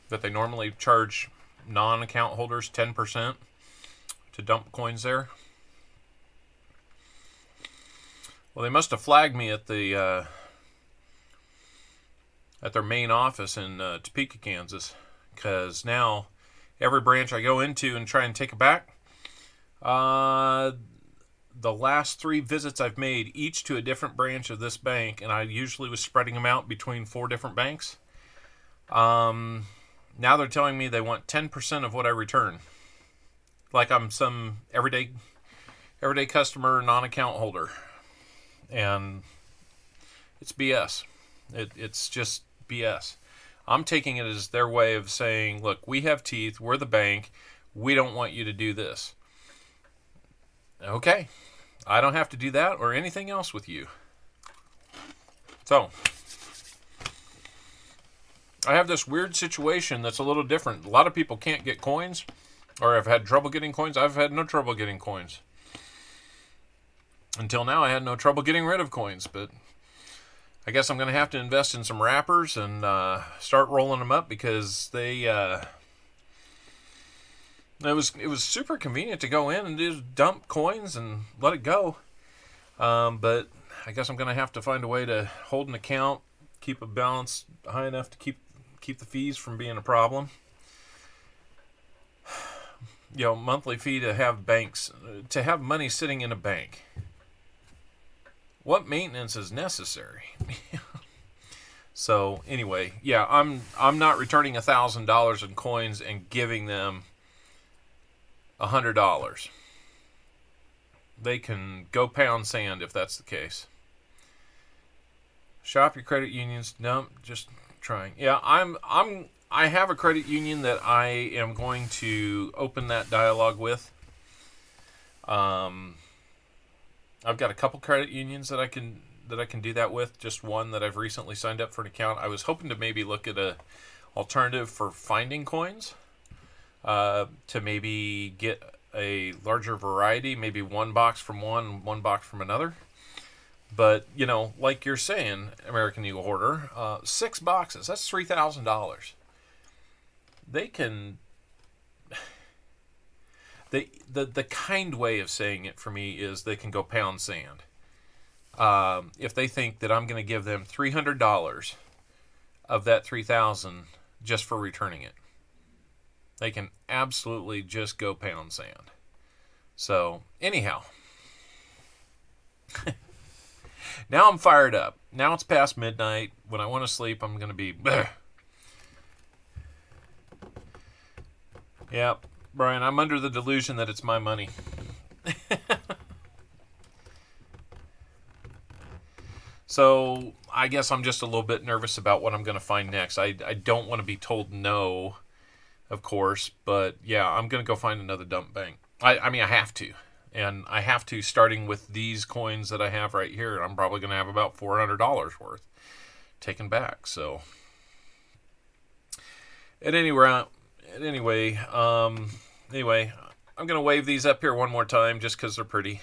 that they normally charge non-account holders 10% to dump coins there. Well, they must have flagged me at the at their main office in Topeka, Kansas, because now every branch I go into and try and take it back, the last 3 visits I've made, each to a different branch of this bank, and I usually was spreading them out between 4 different banks. Now they're telling me they want 10% of what I return. Like I'm some everyday customer, non-account holder. And it's BS. It's just BS. I'm taking it as their way of saying, look, we have teeth, we're the bank, we don't want you to do this. Okay. I don't have to do that or anything else with you. So, I have this weird situation that's a little different. A lot of people can't get coins, or have had trouble getting coins. I've had no trouble getting coins. Until now, I had no trouble getting rid of coins, but I guess I'm going to have to invest in some wrappers and start rolling them up, because they it was super convenient to go in and just dump coins and let it go. But I guess I'm going to have to find a way to hold an account, keep a balance high enough to keep the fees from being a problem. Monthly fee to have money sitting in a bank. What maintenance is necessary? So anyway, yeah, I'm not returning $1,000 in coins and giving them $100. They can go pound sand if that's the case. Shop your credit unions. No, just trying. Yeah, I have a credit union that I am going to open that dialogue with. I've got a couple credit unions that I can do that with. Just one that I've recently signed up for an account. I was hoping to maybe look at a alternative for finding coins, to maybe get a larger variety, maybe one box from one box from another. But, like you're saying, American Eagle Hoarder, 6 boxes, that's $3,000. They can... The kind way of saying it for me is they can go pound sand. If they think that I'm going to give them $300 of that $3,000 just for returning it, they can absolutely just go pound sand. So, anyhow... Now I'm fired up. Now it's past midnight. When I want to sleep, I'm going to be... Bleh. Yeah, Brian, I'm under the delusion that it's my money. So, I guess I'm just a little bit nervous about what I'm going to find next. I don't want to be told no, of course. But, yeah, I'm going to go find another dump bank. I mean, I have to. And I have to, starting with these coins that I have right here. I'm probably going to have about $400 worth taken back. So, anyway, I'm going to wave these up here one more time just because they're pretty.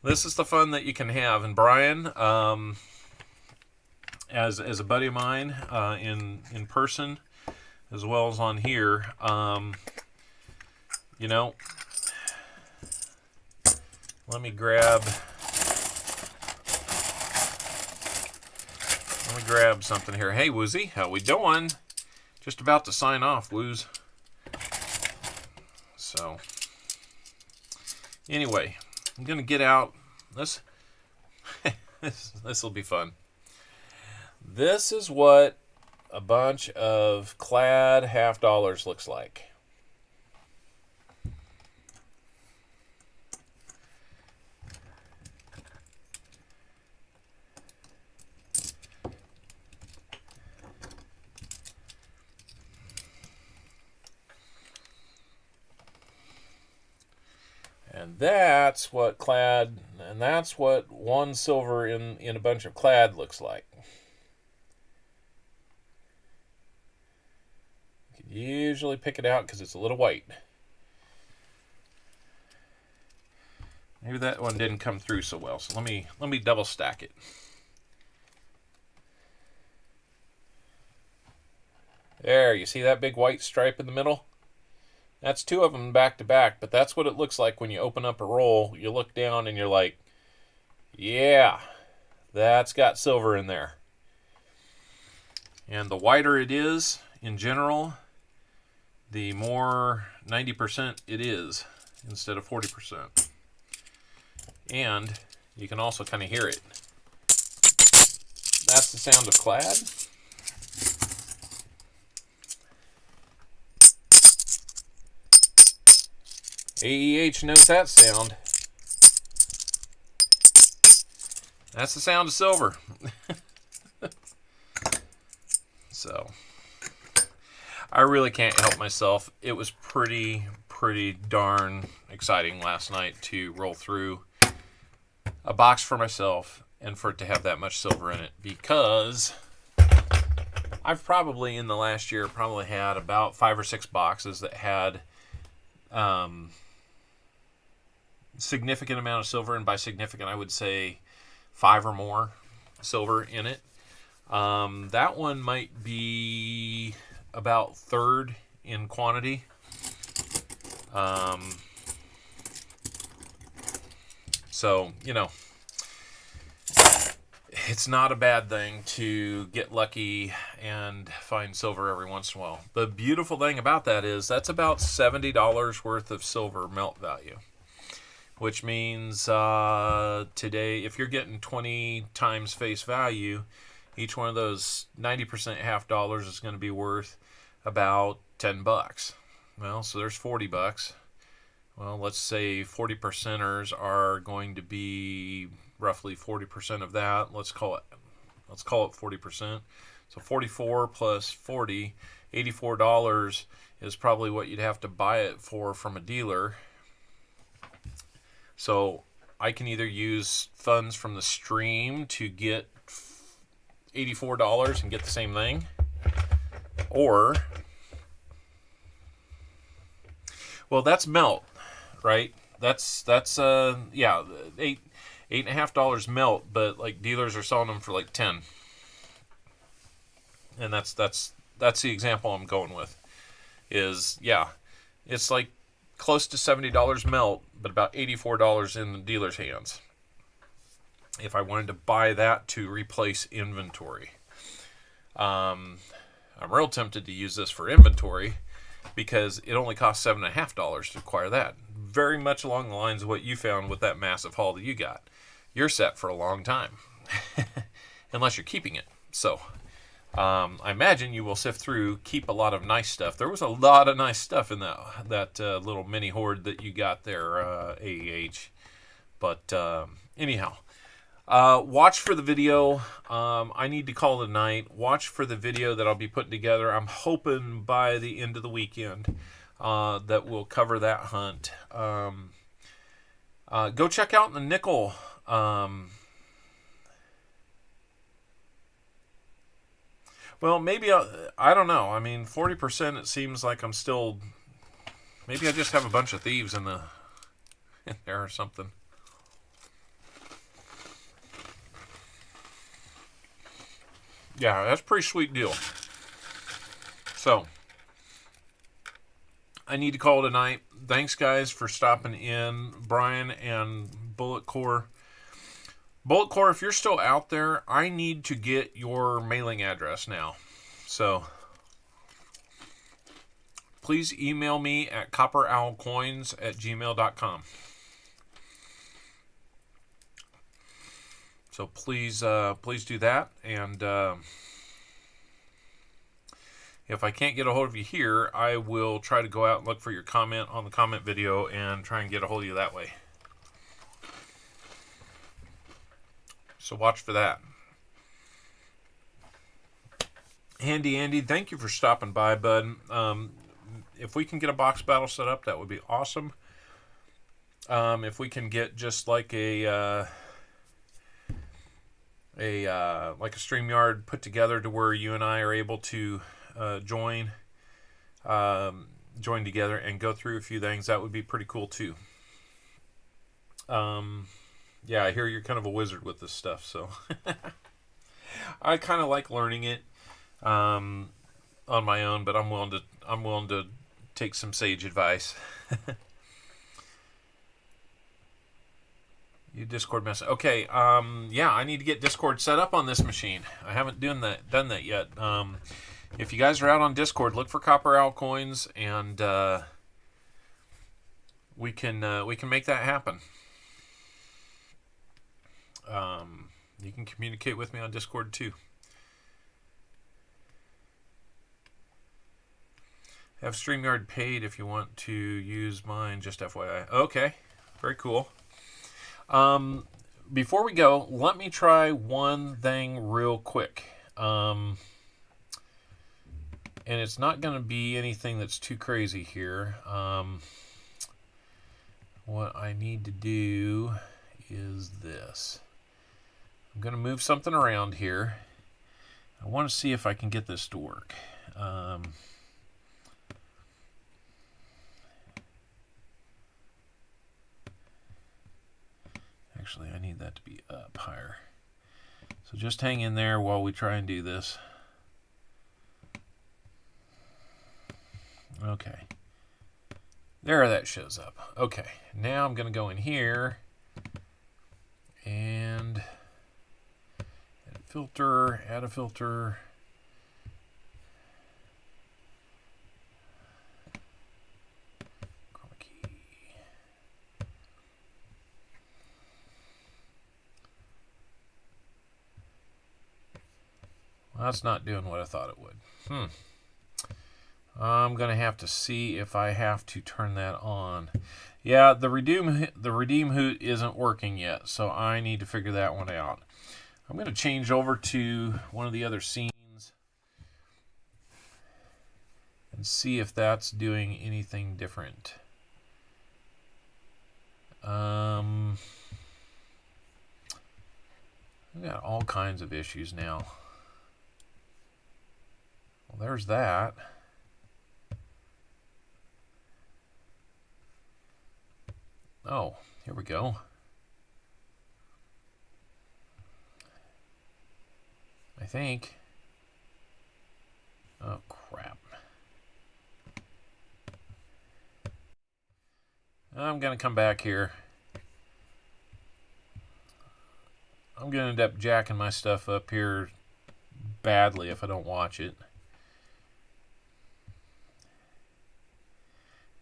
This is the fun that you can have. And Brian, as a buddy of mine, in person, as well as on here, let me grab something here. Hey, Woozy, how we doing? Just about to sign off, Wooz. So, anyway, I'm going to get out. This will be fun. This is what a bunch of clad half dollars looks like. And that's what one silver in a bunch of clad looks like. You can usually pick it out because it's a little white. Maybe that one didn't come through so well, so let me double stack it. There, you see that big white stripe in the middle? That's 2 of them back to back, but that's what it looks like when you open up a roll. You look down and you're like, yeah, that's got silver in there. And the whiter it is, in general, the more 90% it is, instead of 40%. And you can also kind of hear it. That's the sound of clad. AEH knows that sound. That's the sound of silver. So, I really can't help myself. It was pretty darn exciting last night to roll through a box for myself and for it to have that much silver in it, because I've probably in the last year had about 5 or 6 boxes that had significant amount of silver, and by significant I would say 5 or more silver in it. That one might be about third in quantity. So, it's not a bad thing to get lucky and find silver every once in a while. The beautiful thing about that is that's about $70 worth of silver melt value, which means today, if you're getting 20 times face value, each one of those 90% half dollars is going to be worth about $10. Well, so there's $40. Well, let's say 40%ers are going to be roughly 40% of that. Let's call it let's call it 40%. So 44 plus 40, $84 is probably what you'd have to buy it for from a dealer. So I can either use funds from the stream to get $84 and get the same thing, or, well, that's melt, right? That's yeah, $8.50 melt, but like dealers are selling them for like 10, and that's the example I'm going with. Is, yeah, it's like close to $70 melt, but about $84 in the dealer's hands. If I wanted to buy that to replace inventory, I'm real tempted to use this for inventory because it only costs $7.50 to acquire that. Very much along the lines of what you found with that massive haul that you got. You're set for a long time, unless you're keeping it. So I imagine you will sift through, keep a lot of nice stuff. There was a lot of nice stuff in that little mini hoard that you got there, AEH. But anyhow, watch for the video. I need to call it a night. Watch for the video that I'll be putting together. I'm hoping by the end of the weekend that we'll cover that hunt. Go check out the nickel. Well, maybe I don't know. I mean, 40%. It seems like I'm still. Maybe I just have a bunch of thieves in there or something. Yeah, that's a pretty sweet deal. So, I need to call it a night. Thanks, guys, for stopping in. Brian and Bulletcore. Bulletcore, if you're still out there, I need to get your mailing address now. So, please email me at copperowlcoins@gmail.com. So please do that. And if I can't get a hold of you here, I will try to go out and look for your comment on the comment video and try and get a hold of you that way. So watch for that. Andy, thank you for stopping by, bud. If we can get a box battle set up, that would be awesome. If we can get just like a StreamYard put together to where you and I are able to join together and go through a few things, that would be pretty cool too. Yeah, I hear you're kind of a wizard with this stuff, so I kind of like learning it on my own, but I'm willing to take some sage advice. You Discord message. Okay, yeah, I need to get Discord set up on this machine. I haven't done that yet. If you guys are out on Discord, look for Copper Owl Coins, and we can make that happen. You can communicate with me on Discord too. Have StreamYard paid if you want to use mine, just FYI. Okay, very cool. Before we go, let me try one thing real quick. And it's not going to be anything that's too crazy here. What I need to do is this. I'm going to move something around here. I want to see if I can get this to work. Actually, I need that to be up higher. So just hang in there while we try and do this. Okay. There, that shows up. Okay, now I'm going to go in here and add a filter. Chroma key. Well, that's not doing what I thought it would. I'm going to have to see if I have to turn that on. Yeah, the redeem hoot isn't working yet, so I need to figure that one out. I'm going to change over to one of the other scenes and see if that's doing anything different. I've got all kinds of issues now. Well, there's that. Oh, here we go. I think. Oh, crap. I'm going to come back here. I'm going to end up jacking my stuff up here badly if I don't watch it.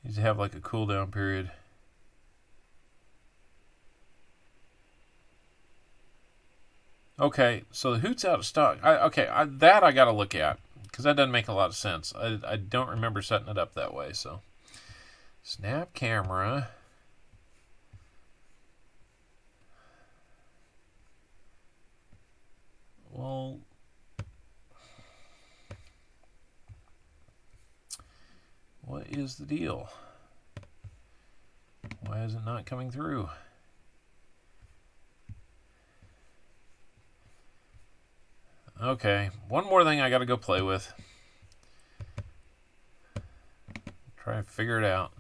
Needs to have like a cooldown period. Okay, so the Hoot's out of stock. That I got to look at because that doesn't make a lot of sense. I don't remember setting it up that way. So, snap camera. Well, what is the deal? Why is it not coming through? Okay, one more thing I got to go play with. Try to figure it out.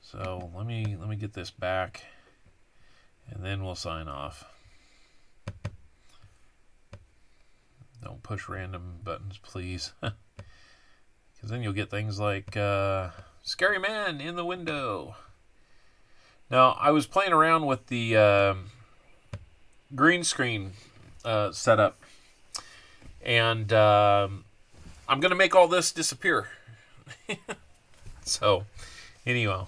So let me get this back, and then we'll sign off. Don't push random buttons, please, because then you'll get things like "Scary Man in the Window." Now I was playing around with the green screen setup, and I'm gonna make all this disappear. So anyway,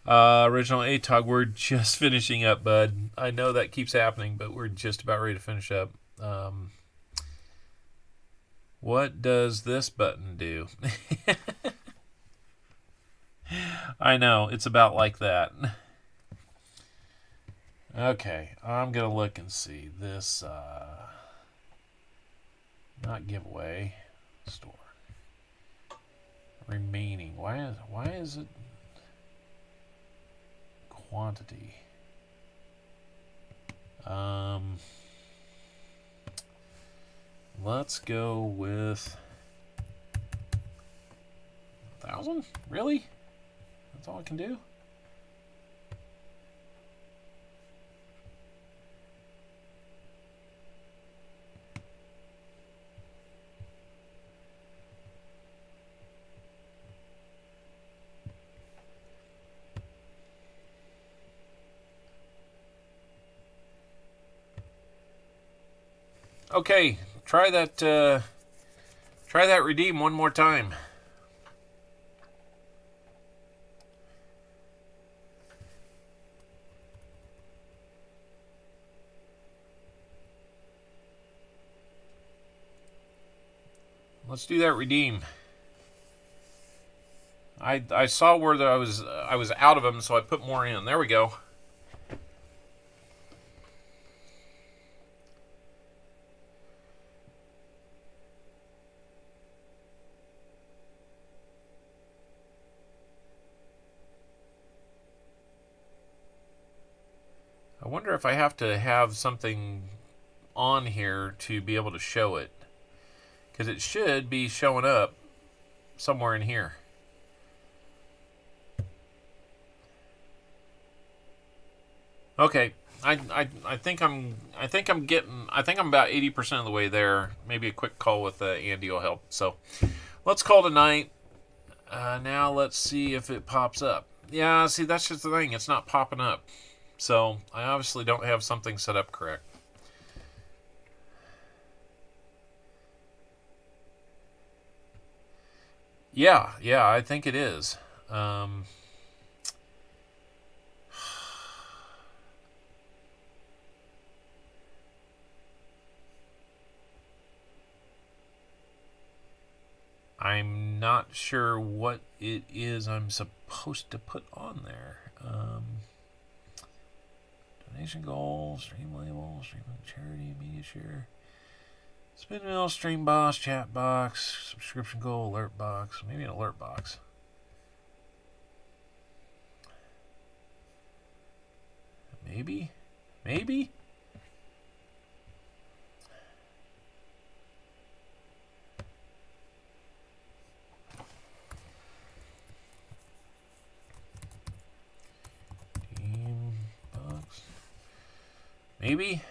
original ATOG, we're just finishing up, bud. I know that keeps happening, but we're just about ready to finish up. What does this button do? I know, it's about like that. Okay, I'm going to look and see this, not giveaway, store. Remaining, why is it quantity? Let's go with 1,000? Really? That's all I can do? Okay, try that redeem one more time. Let's do that redeem. I saw where I was out of them, so I put more in. There we go. I wonder if I have to have something on here to be able to show it, because it should be showing up somewhere in here. Okay, I think I'm about 80% of the way there. Maybe a quick call with Andy will help. So let's call tonight. Now let's see if it pops up. Yeah, see, that's just the thing. It's not popping up. So I obviously don't have something set up correct. Yeah, I think it is. I'm not sure what it is I'm supposed to put on there. Donation goal, stream label, stream charity, media share. Spin mill, stream box, chat box, subscription goal, alert box. Maybe an alert box. Maybe? Maybe? Team box. Maybe?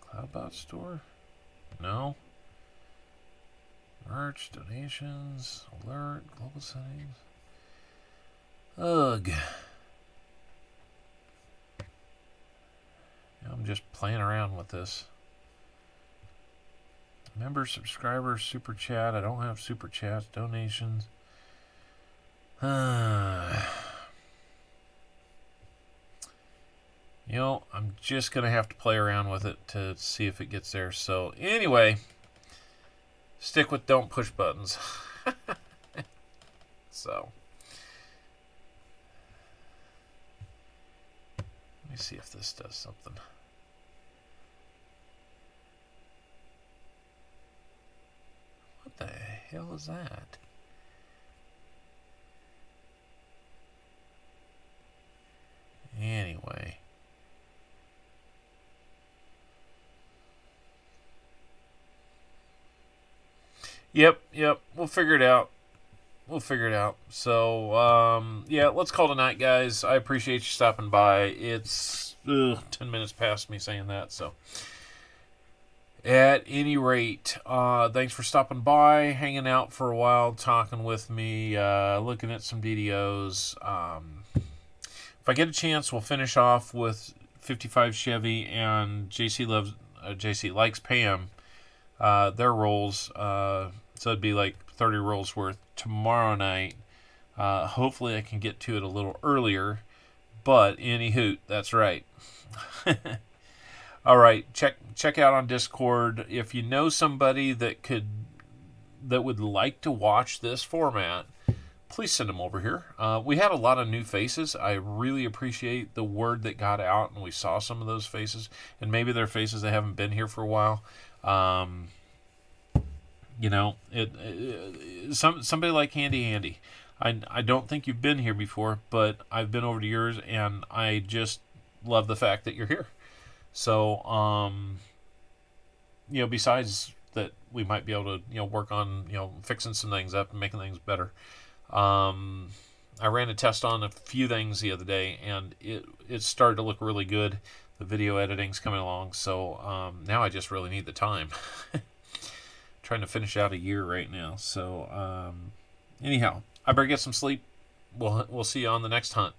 Cloudbot store? No. Merch, donations, alert, global settings. Ugh. I'm just playing around with this. Members, subscribers, super chat. I don't have super chats, donations. You know, I'm just going to have to play around with it to see if it gets there. So, anyway, stick with don't push buttons. So, let me see if this does something. What the hell is that? Anyway. Yep. We'll figure it out. So, yeah, let's call it a night, guys. I appreciate you stopping by. It's 10 minutes past me saying that, so. At any rate, thanks for stopping by, hanging out for a while, talking with me, looking at some DDOs. If I get a chance, we'll finish off with 55 Chevy and JC likes Pam. Their rolls, so it'd be like 30 rolls worth tomorrow night. Hopefully I can get to it a little earlier, but any hoot, that's right. All right, check out on Discord if you know somebody that would like to watch this format. Please send them over here. We had a lot of new faces. I really appreciate the word that got out, and we saw some of those faces, and maybe they're faces that haven't been here for a while. You know, somebody like Handy. I don't think you've been here before, but I've been over to yours, and I just love the fact that you're here. So, you know, besides that, we might be able to, you know, work on, you know, fixing some things up and making things better. I ran a test on a few things the other day, and it started to look really good. The video editing's coming along, so now I just really need the time. Trying to finish out a year right now. So anyhow, I better get some sleep. We'll see you on the next hunt.